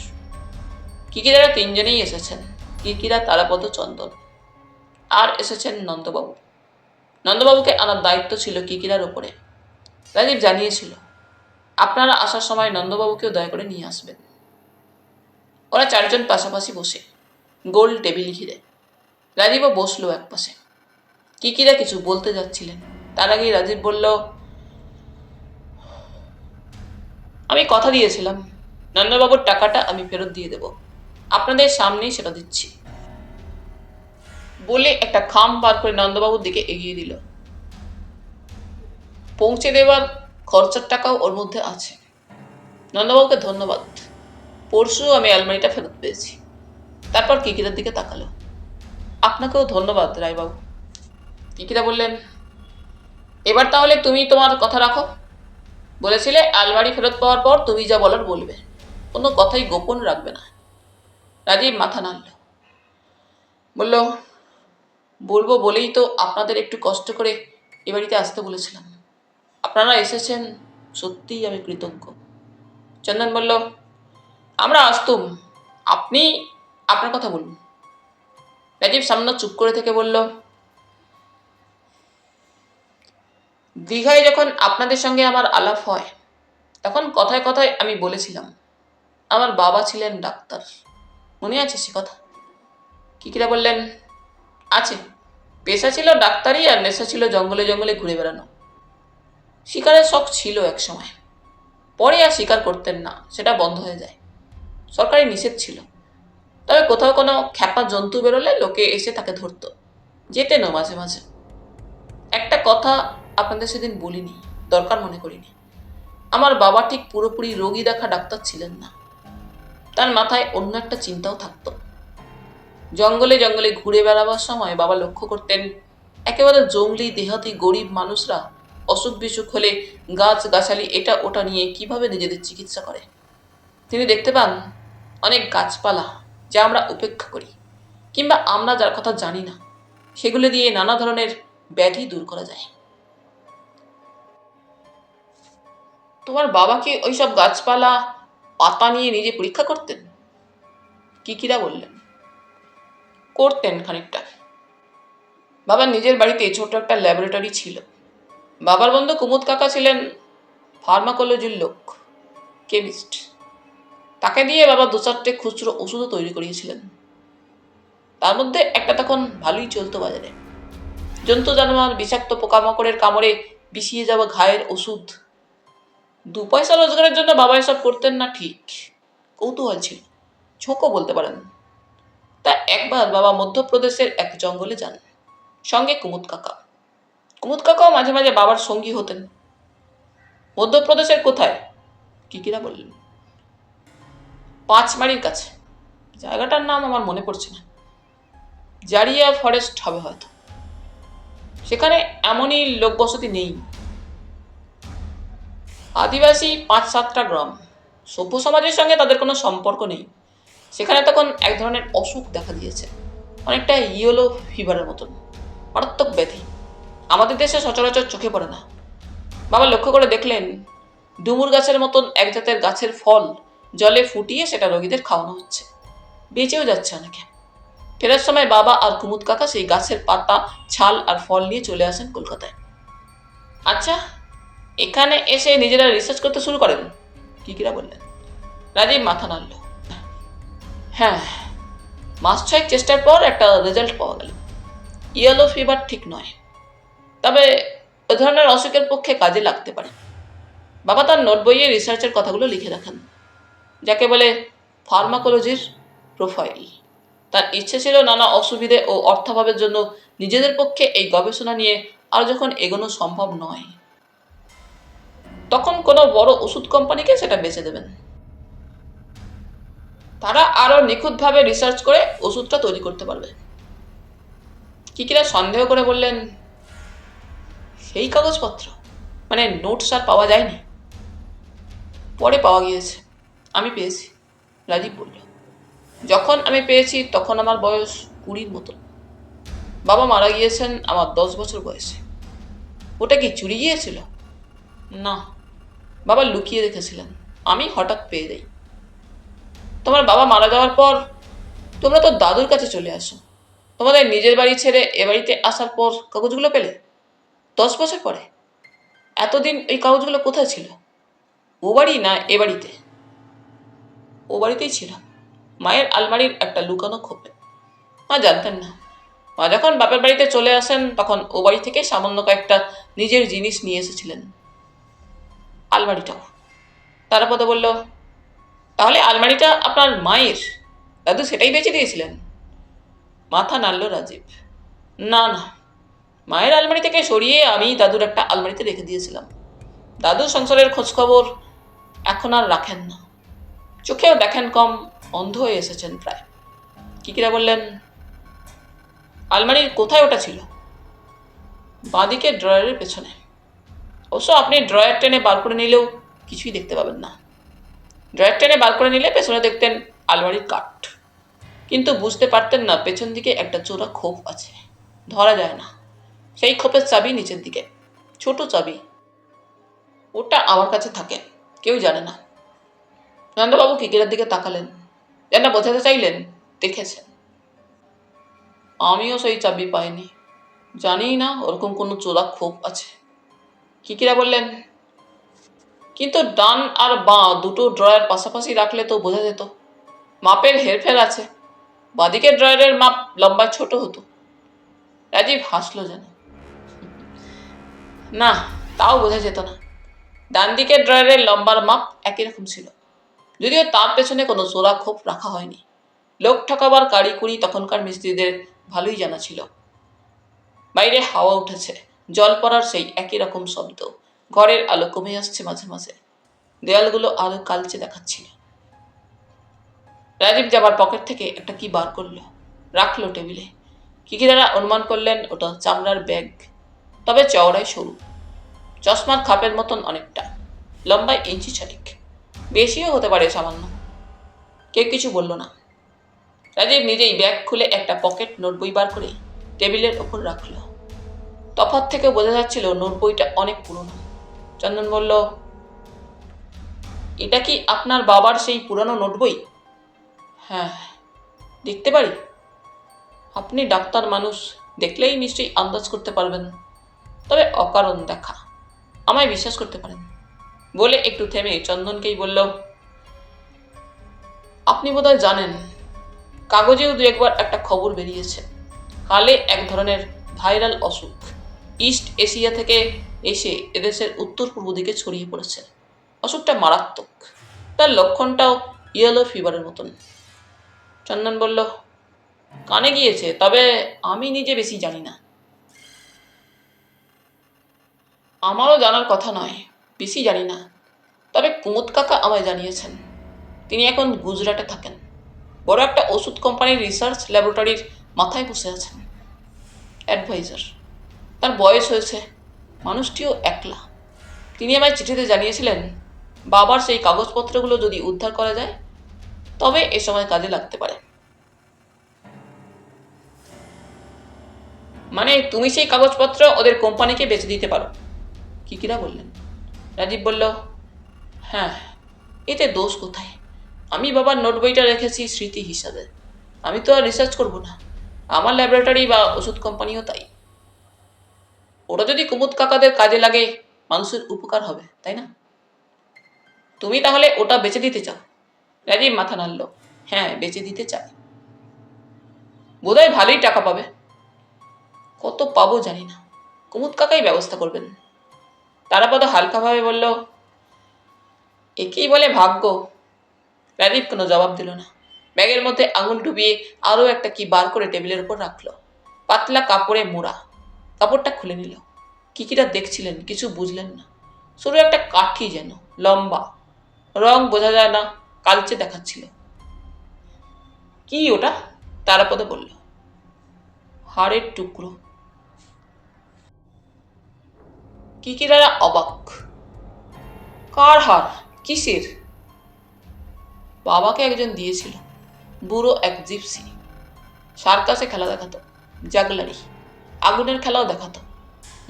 কিকিরারা 3জনেই এসেছেন, কিকিরা, তারাপদ, চন্দন। আর এসেছেন নন্দবাবু। নন্দবাবুকে আনার দায়িত্ব ছিল কিকিরার ওপরে। রাজীব জানিয়েছিল, আপনারা আসার সময় নন্দবাবুকেও দয়া করে নিয়ে আসবেন। ওরা 4জন পাশাপাশি বসে, গোল টেবিল ঘিরে। রাজীবও বসলো এক পাশে। কিকিরা কিছু বলতে যাচ্ছিলেন, তার আগেই রাজীব বলল, আমি কথা দিয়েছিলাম নন্দবাবুর টাকাটা আমি ফেরত দিয়ে দেব, আপনাদের সামনেই সেটা দিচ্ছি। বলে একটা খাম বার করে নন্দবাবুর দিকে এগিয়ে দিল। পৌঁছে দেওয়ার খরচার টাকাও ওর মধ্যে আছে। নন্দবাবুকে ধন্যবাদ, পরশু আমি আলমারিটা ফেরত পেয়েছি। তারপর কিকিরার দিকে তাকালো। আপনাকেও ধন্যবাদ রায়বাবু। কিকিরা বললেন, এবার তাহলে তুমি তোমার কথা রাখো। বলেছিলে আলমারি ফেরত পাওয়ার পর তুমি যা বলার বলবে, কোনো কথাই গোপন রাখবে না। রাজীব মাথা নাড়ল, বলল, বলবো বলেই তো আপনাদের একটু কষ্ট করে এ বাড়িতে আসতে বলেছিলাম। আপনারা এসেছেন, সত্যিই আমি কৃতজ্ঞ। চন্দন বলল, আমরা আসতুম, আপনি আপনার কথা বলুন। রাজীব সামনে চুপ করে থেকে বলল, দীঘায় যখন আপনাদের সঙ্গে আমার আলাপ হয়, তখন কথায় কথায় আমি বলেছিলাম আমার বাবা ছিলেন ডাক্তার। মনে আছে সে কথা? কিকিরা বললেন, আছে। পেশা ছিল ডাক্তারি আর নেশা ছিল জঙ্গলে জঙ্গলে ঘুরে বেড়ানো। শিকারের শখ ছিল এক সময়, পরে আর শিকার করতেন না, সেটা বন্ধ হয়ে যায়। সরকারি নিষেধ ছিল। তবে কোথাও কোনো খ্যাপা জন্তু বেরোলে লোকে এসে তাকে ধরতো, যেতেনও মাঝে মাঝে। একটা কথা আপনাদের সেদিন বলিনি, দরকার মনে করিনি। আমার বাবা ঠিক পুরোপুরি রোগী দেখা ডাক্তার ছিলেন না। তার মাথায় অন্য একটা চিন্তাও থাকতো। জঙ্গলে জঙ্গলে ঘুরে বেড়াবার সময় বাবা লক্ষ্য করতেন একেবারে জঙ্গলি দেহাতি গরিব মানুষরা অসুখ বিসুখ হলে গাছ গাছালি এটা ওটা নিয়ে কিভাবে নিজেদের চিকিৎসা করে। তিনি দেখতে পান অনেক গাছপালা যা আমরা উপেক্ষা করি, কিংবা আমরা যার কথা জানি না, সেগুলো দিয়ে নানা ধরনের ব্যাধি দূর করা যায়। তোমার বাবা কি ওইসব গাছপালা পাতা নিয়ে নিজে পরীক্ষা করতেন? কিকিরা বললেন, করতেন খানিকটা। বাবার নিজের বাড়িতে ছোট একটা ল্যাবরেটরি ছিল। বাবার বন্ধু কুমুদ কাকা ছিলেন ফার্মাকোলজির লোক, কেমিস্ট। তাকে দিয়ে বাবা দু চারটে খুচরো ওষুধও তৈরি করিয়েছিলেন। তার মধ্যে একটা তখন ভালোই চলতো বাজারে। জন্তু জানোয়ার বিষাক্ত পোকামাকড়ের কামড়ে বিষিয়ে যাওয়া ঘায়ের ওষুধ। 2 পয়সা রোজগারের জন্য বাবা এসব করতেন না ঠিক, কৌতূহল ছিল, ঝোঁকও বলতে পারেন। তা একবার বাবা মধ্যপ্রদেশের এক জঙ্গলে যান, সঙ্গে কুমুদ কাকা। কুমুদ কাকাও মাঝে মাঝে বাবার সঙ্গী হতেন। মধ্যপ্রদেশের কোথায়? কিকিরা বললেন, 5 মাইলের কাছে। জায়গাটার নাম আমার মনে পড়ছে না, জারিয়া ফরেস্ট হবে হয়তো। সেখানে এমনই লোকবসতি নেই, আদিবাসী 5-7টা গ্রাম। সভ্য সমাজের সঙ্গে তাদের কোনো সম্পর্ক নেই। সেখানে তখন এক ধরনের অসুখ দেখা দিয়েছে, অনেকটা ইয়েলো ফিভারের মতন, মারাত্মক ব্যাধি। আমাদের দেশে সচরাচর চোখে পড়ে না। বাবা লক্ষ্য করে দেখলেন ডুমুর গাছের মতন এক জাতের গাছের ফল জলে ফুটিয়ে সেটা রোগীদের খাওয়ানো হচ্ছে, বেঁচেও যাচ্ছে অনেকে। ফেরার সময় বাবা আর কুমুদ কাকা সেই গাছের পাতা, ছাল আর ফল নিয়ে চলে আসেন কলকাতায়। আচ্ছা, এখানে এসে নিজেরা রিসার্চ করতে শুরু করেন? কিকিরা বললেন। রাজীব মাথা নাড়ল। হ্যাঁ, মাস 6 চেষ্টার পর একটা রেজাল্ট পাওয়া গেল। ইয়েলো ফিভার ঠিক নয়, তবে ওই ধরনের অসুখের পক্ষে কাজে লাগতে পারে। বাবা তার নোট বইয়ে রিসার্চের কথাগুলো লিখে রাখেন, যাকে বলে ফার্মাকোলজির প্রোফাইল। তার ইচ্ছে ছিল নানা অসুবিধে ও অর্থাভাবের জন্য নিজেদের পক্ষে এই গবেষণা নিয়ে আর যখন এগোনো সম্ভব নয়, তখন কোনো বড় ওষুধ কোম্পানিকে সেটা বেচে দেবেন। তারা আরো নিখুঁতভাবে রিসার্চ করে ওষুধটা তৈরি করতে পারবে। কিকিরা সন্দেহ করে বললেন, সেই কাগজপত্র মানে নোটস আর পাওয়া যায়নি? পরে পাওয়া গিয়েছে, আমি পেয়েছি, রাজীব বলল। যখন আমি পেয়েছি তখন আমার বয়স 20-র মতন। বাবা মারা গিয়েছেন আমার 10 বছর বয়সে। ওটা কি চুরি গিয়েছিল? না, বাবা লুকিয়ে রেখেছিলেন, আমি হঠাৎ পেয়ে যাই। তোমার বাবা মারা যাওয়ার পর তোমরা তো দাদুর কাছে চলে আসো। তোমাদের নিজের বাড়ি ছেড়ে এ বাড়িতে আসার পর কাগজগুলো পেলে 10 বছর পরে। এতদিন এই কাগজগুলো কোথায় ছিল? ও বাড়ি না এ বাড়িতে? ও বাড়িতেই ছিল, মায়ের আলমারির একটা লুকানো খোপে। মা জানতেন না। মা যখন বাপের বাড়িতে চলে আসেন তখন ও বাড়ি থেকে সামান্য কয়েকটা নিজের জিনিস নিয়ে এসেছিলেন, আলমারিটাও। তারাপদে বলল, তাহলে আলমারিটা আপনার মায়ের? দাদু সেটাই বেঁচে দিয়েছিলেন? মাথা নাড়ল রাজীব। না না, মায়ের আলমারি থেকে সরিয়ে আমি দাদুর একটা আলমারিতে রেখে দিয়েছিলাম। দাদু সংসারের খোঁজখবর এখন আর রাখেন না, চোখেও দেখেন কম, অন্ধ হয়ে এসেছেন প্রায়। কিকিরা বললেন, আলমারির কোথায় ওটা ছিল? বাঁদিকে ড্রয়ারের পেছনে। অবশ্য আপনি ড্রয়ার টেনে বার করে নিলেও কিছুই দেখতে পাবেন না। ড্রয়ার টেনে বার করে নিলে পেছনে দেখতেন আলমারির কাঠ, কিন্তু বুঝতে পারতেন না পেছন দিকে একটা চোরা খোপ আছে, ধরা যায় না। সেই খোপের চাবি নিচের দিকে, ছোট চাবি। ওটা আমার কাছে থাকে, কেউ জানে না। নন্দবাবু কিকিরার দিকে তাকালেন, যেন বোঝাতে চাইলেন দেখেছেন। আমিও সেই চাবি পাইনি, জানি না ওরকম কোনো চোরা খোপ আছে। কিকিরা বললেন, কিন্তু ডান আর বাঁ দুটো ড্রয়ার পাশাপাশি রাখলে তো বোঝা যেত। মাপের হেরফের আছে, বাঁদিকের ড্রয়ারের মাপ লম্বায় ছোট হতো। রাজীব হাসলো যেন। না, তাও বোঝা যেত না। ডান দিকের ড্রয়ারের লম্বার মাপ একই রকম ছিল, যদিও তার পেছনে কোনো জোড়া খোপ রাখা হয়নি। লোক ঠকাবার কারিকুরি তখনকার মিস্ত্রিদের ভালোই জানা ছিল। বাইরে হাওয়া উঠেছে, জল পড়ার সেই একই রকম শব্দ। ঘরের আলো কমে আসছে মাঝে মাঝে, দেয়ালগুলো আলো কালচে দেখাচ্ছিল। রাজীব যাবার পকেট থেকে একটা কি বার করলো, রাখলো টেবিলে। কিকিদারা অনুমান করলেন ওটা চামড়ার ব্যাগ, তবে চওড়ায় সরু, চশমার খাপের মতন অনেকটা, লম্বায় ইঞ্চি 6 বেশিও হতে পারে সামান্য। কেউ কিছু বলল না। রাজীব নিজেই ব্যাগ খুলে একটা পকেট নোটবই বার করে টেবিলের ওপর রাখল। তফাৎ থেকে বোঝা যাচ্ছিল নোটবইটা অনেক পুরনো। চন্দন বলল, এটা কি আপনার বাবার সেই পুরানো নোটবই? হ্যাঁ। দেখতে পারি? আপনি ডাক্তার মানুষ, দেখলেই নিশ্চয়ই আন্দাজ করতে পারবেন, তবে অকারণ দেখা, আমায় বিশ্বাস করতে পারেন। বলে একটু থেমে চন্দনকেই বলল, আপনি বোধহয় জানেন, কাগজেও 2-1বার একটা খবর বেরিয়েছে। কালে এক ধরনের ভাইরাল অসুখ ইস্ট এশিয়া থেকে এসে এদেশের উত্তর পূর্ব দিকে ছড়িয়ে পড়েছে। অসুখটা মারাত্মক, তার লক্ষণটাও ইয়েলো ফিভারের মতন। চন্দন বলল, কানে গিয়েছে, তবে আমি নিজে বেশি জানি না। আমারও জানার কথা নয়, বেশি জানি না, তবে কুমুদ কাকা আমায় জানিয়েছেন। তিনি এখন গুজরাটে থাকেন, বড় একটা ওষুধ কোম্পানির রিসার্চ ল্যাবরেটরির মাথায় বসে আছেন, অ্যাডভাইজার। তার বয়স হয়েছে, মানুষটিও একলা। তিনি আমায় চিঠিতে জানিয়েছিলেন, বাবার সেই কাগজপত্রগুলো যদি উদ্ধার করা যায় তবে এ সময় কাজে লাগতে পারে। মানে তুমি সেই কাগজপত্র ওদের কোম্পানিকে বেচে দিতে পারো, কিকিরা বললেন। রাজীব বলল, হ্যাঁ, এতে দোষ কোথায়? আমি বাবার নোট বইটা রেখেছি স্মৃতি হিসাবে, আমি তো আর রিসার্চ করব না। আমার ল্যাবরেটরি বা ওষুধ কোম্পানিও তাই। ওটা যদি কুমুদ কাকাদের কাজে লাগে মানুষের উপকার হবে, তাই না? তুমি তাহলে ওটা বেচে দিতে চাও? রাজীব মাথা নাড়ল, হ্যাঁ, বেচে দিতে চাই। বোধহয় ভালোই টাকা পাবে। কত পাবো জানি না, কুমুদ কাকাই ব্যবস্থা করবেন। তারাপদ হালকাভাবে বলল, একেই বলে ভাগ্য। রাজীব কোনো জবাব দিল না। ব্যাগের মধ্যে আঙুল ডুবিয়ে আরও একটা কি বার করে টেবিলের উপর রাখলো। পাতলা কাপড়ে মোড়া। কাপড়টা খুলে নিল। কিকিরা দেখছিলেন, কিছু বুঝলেন না। শুধু একটা কাঠি যেন, লম্বা, রং বোঝা যায় না, কালচে দেখাচ্ছিল। কি ওটা? তারাপদ বলল, হাড়ের টুকরো। কিকিরারা অবাক। কার হাড়? কিসের? বাবাকে একজন দিয়েছিল, বুড়ো এক জিপসি। সার্কাসে খেলা দেখাতো, জাগলারি, আগুনের খেলাও দেখাতো,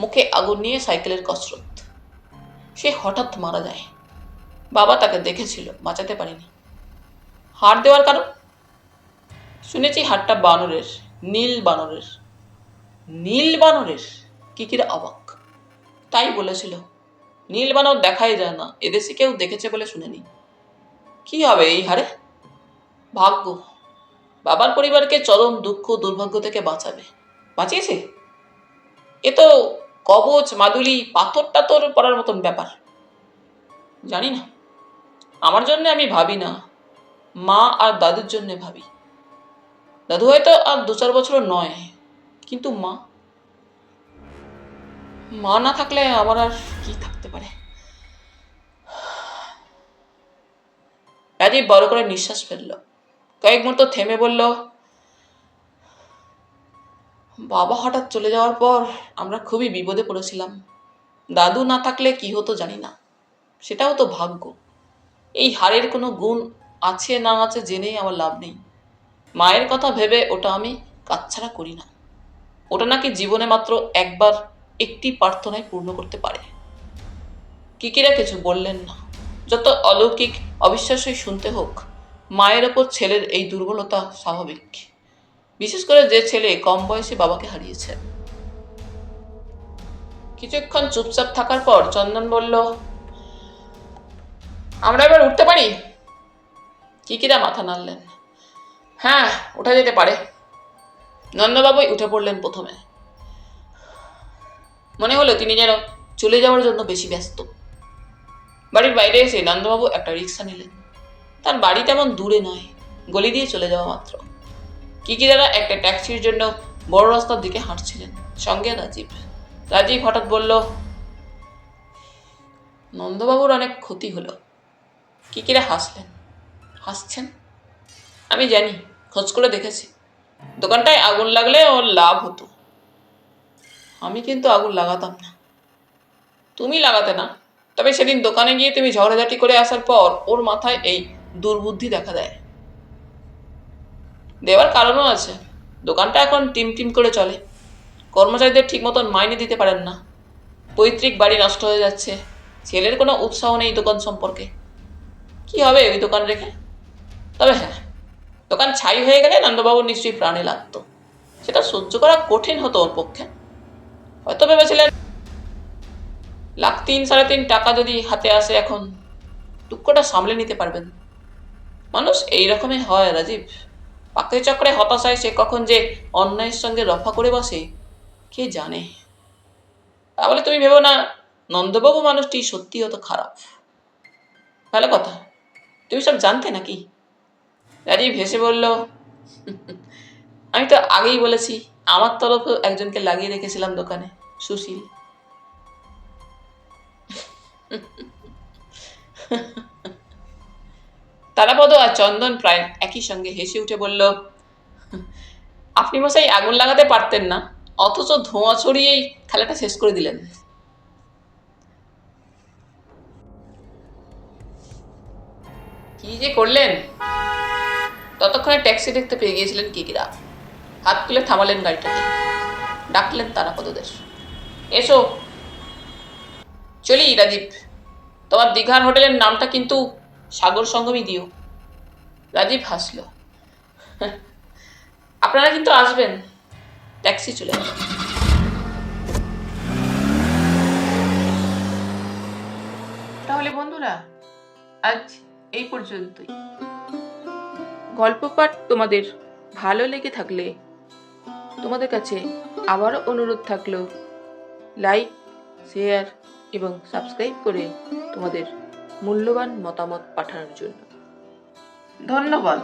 মুখে আগুন নিয়ে সাইকেলের কসরত। সে হঠাৎ মারা যায়। বাবা তাকে দেখেছিল, বাঁচাতে পারেনি। হাড় দেওয়ার কারণ? শুনেছি হাড়টা বানরের, নীল বানরের। নীল বানরের? কিকিরা অবাক। তাই বলেছিল। নীল বানর দেখাই যায় না, এদেশে কেউ দেখেছে বলে শুনেনি। কি হবে এই হাড়ে? ভাগ্য। বাবার পরিবারকে চরম দুঃখ দুর্ভাগ্য থেকে বাঁচাবে। বাঁচিয়েছে? এ তো কবচ মাদুলি পাথর টাথর পড়ার মতন ব্যাপার। জানি না, আমার জন্য আমি ভাবি না, মা আর দাদুর জন্য ভাবি। দাদু হয়তো আর 2-4 বছর নয়, কিন্তু মা, মা না থাকলে আমার আর কি থাকতে পারে? রাজীব বড় করে নিঃশ্বাস ফেলল। কয়েক মুহূর্ত থেমে বলল, বাবা হঠাৎ চলে যাওয়ার পর আমরা খুবই বিপদে পড়েছিলাম। দাদু না থাকলে কি হতো জানি না, সেটাও তো ভাগ্য। এই হাড়ের কোনো গুণ আছে না আছে জেনেই আমার লাভ নেই। মায়ের কথা ভেবে ওটা আমি কাছছাড়া করি না। ওটা নাকি জীবনে মাত্র একবার একটি প্রার্থনায় পূর্ণ করতে পারে। কিকিরা কিছু বললেন না। যত অলৌকিক অবিশ্বাস্যই শুনতে হোক, মায়ের ওপর ছেলের এই দুর্বলতা স্বাভাবিক, বিশেষ করে যে ছেলে কম বয়সে বাবাকে হারিয়েছে। কিছুক্ষণ চুপচাপ থাকার পর চন্দন বলল, আমরা এবার উঠতে পারি? কিকিরা মাথা নাড়লেন। হ্যাঁ, ওঠা যেতে পারে। নন্দবাবুই উঠে পড়লেন প্রথমে। মনে হলো তিনি যেন চলে যাওয়ার জন্য বেশি ব্যস্ত। বাড়ির বাইরে এসে নন্দবাবু একটা রিক্সা নিলেন। তার বাড়ি তেমন দূরে নয়, গলি দিয়ে চলে যাওয়া মাত্র। কিকিদারা একটা ট্যাক্সির জন্য বড় রাস্তার দিকে হাঁটছিলেন, সঙ্গে রাজীব। রাজীব হঠাৎ বলল, নন্দবাবুর অনেক ক্ষতি হলো। কিকিরা হাসছেন। আমি জানি, খোঁজ করে দেখেছি। দোকানটায় আগুন লাগলে ওর লাভ হতো। আমি কিন্তু আগুন লাগাতাম না। তুমি লাগাতে না, তবে সেদিন দোকানে গিয়ে তুমি ঝগড়াঝাটি করে আসার পর ওর মাথায় এই দুর্বুদ্ধি দেখা দেয়। দেওয়ার কারণও আছে। দোকানটা এখন টিম করে চলে। কর্মচারীদের ঠিক মতন মাইনে দিতে পারেন না। পৈতৃক বাড়ি নষ্ট হয়ে যাচ্ছে। ছেলের কোনো উৎসাহ নেই দোকান সম্পর্কে। কি হবে ওই দোকান রেখে? তবে হ্যাঁ, দোকান ছাই হয়ে গেলে নন্দবাবুর নিশ্চয়ই প্রাণে লাগতো। সেটা সহ্য করা কঠিন হতো ওর পক্ষে। হয়তো ভেবেছিলেন 3.5 লাখ টাকা যদি হাতে আসে এখন, দুঃখটা সামলে নিতে পারবেন। মানুষ এই রকমই হয় রাজীব। পাকে চক্রে হতাশায় সে কখন যে অন্যায়ের সঙ্গে রফা করে বসে কে জানে। তাহলে তুমি ভেবো না নন্দবাবু মানুষটি সত্যি অত খারাপ। ভালো কথা, তুমি সব জানতে নাকি? রাজীব হেসে বলল, আমি তো আগেই বলেছি আমার তরফে একজনকে লাগিয়ে রেখেছিলাম দোকানে, সুশীল। তারাপদ আর চন্দন প্রায় একই সঙ্গে হেসে উঠে বলল, আপনি মশাই আগুন লাগাতে পারতেন না, অথচ ধোঁয়া ছড়িয়েই খেলাটা শেষ করে দিলেন। কি যে করলেন! ততক্ষণে ট্যাক্সি দেখতে পেয়ে গিয়েছিলেন কিকিরা। হাত তুলে থামালেন গাড়িটাকে, ডাকলেন তারাপদদের, এসো। চলি রাজীব, তোমার দীঘার হোটেলের নামটা কিন্তু সাগর সঙ্গমই দিও। রাজীব হাসল, আপনারা কিন্তু আসবেন। ট্যাক্সি চলে গেল। তাহলে বন্ধুরা, আজ এই পর্যন্তই। গল্প পাঠ তোমাদের ভালো লেগে থাকলে তোমাদের কাছে আবারও অনুরোধ থাকলো, লাইক, শেয়ার এবং সাবস্ক্রাইব করে তোমাদের মূল্যবান মতামত পাঠানোর জন্য। ধন্যবাদ।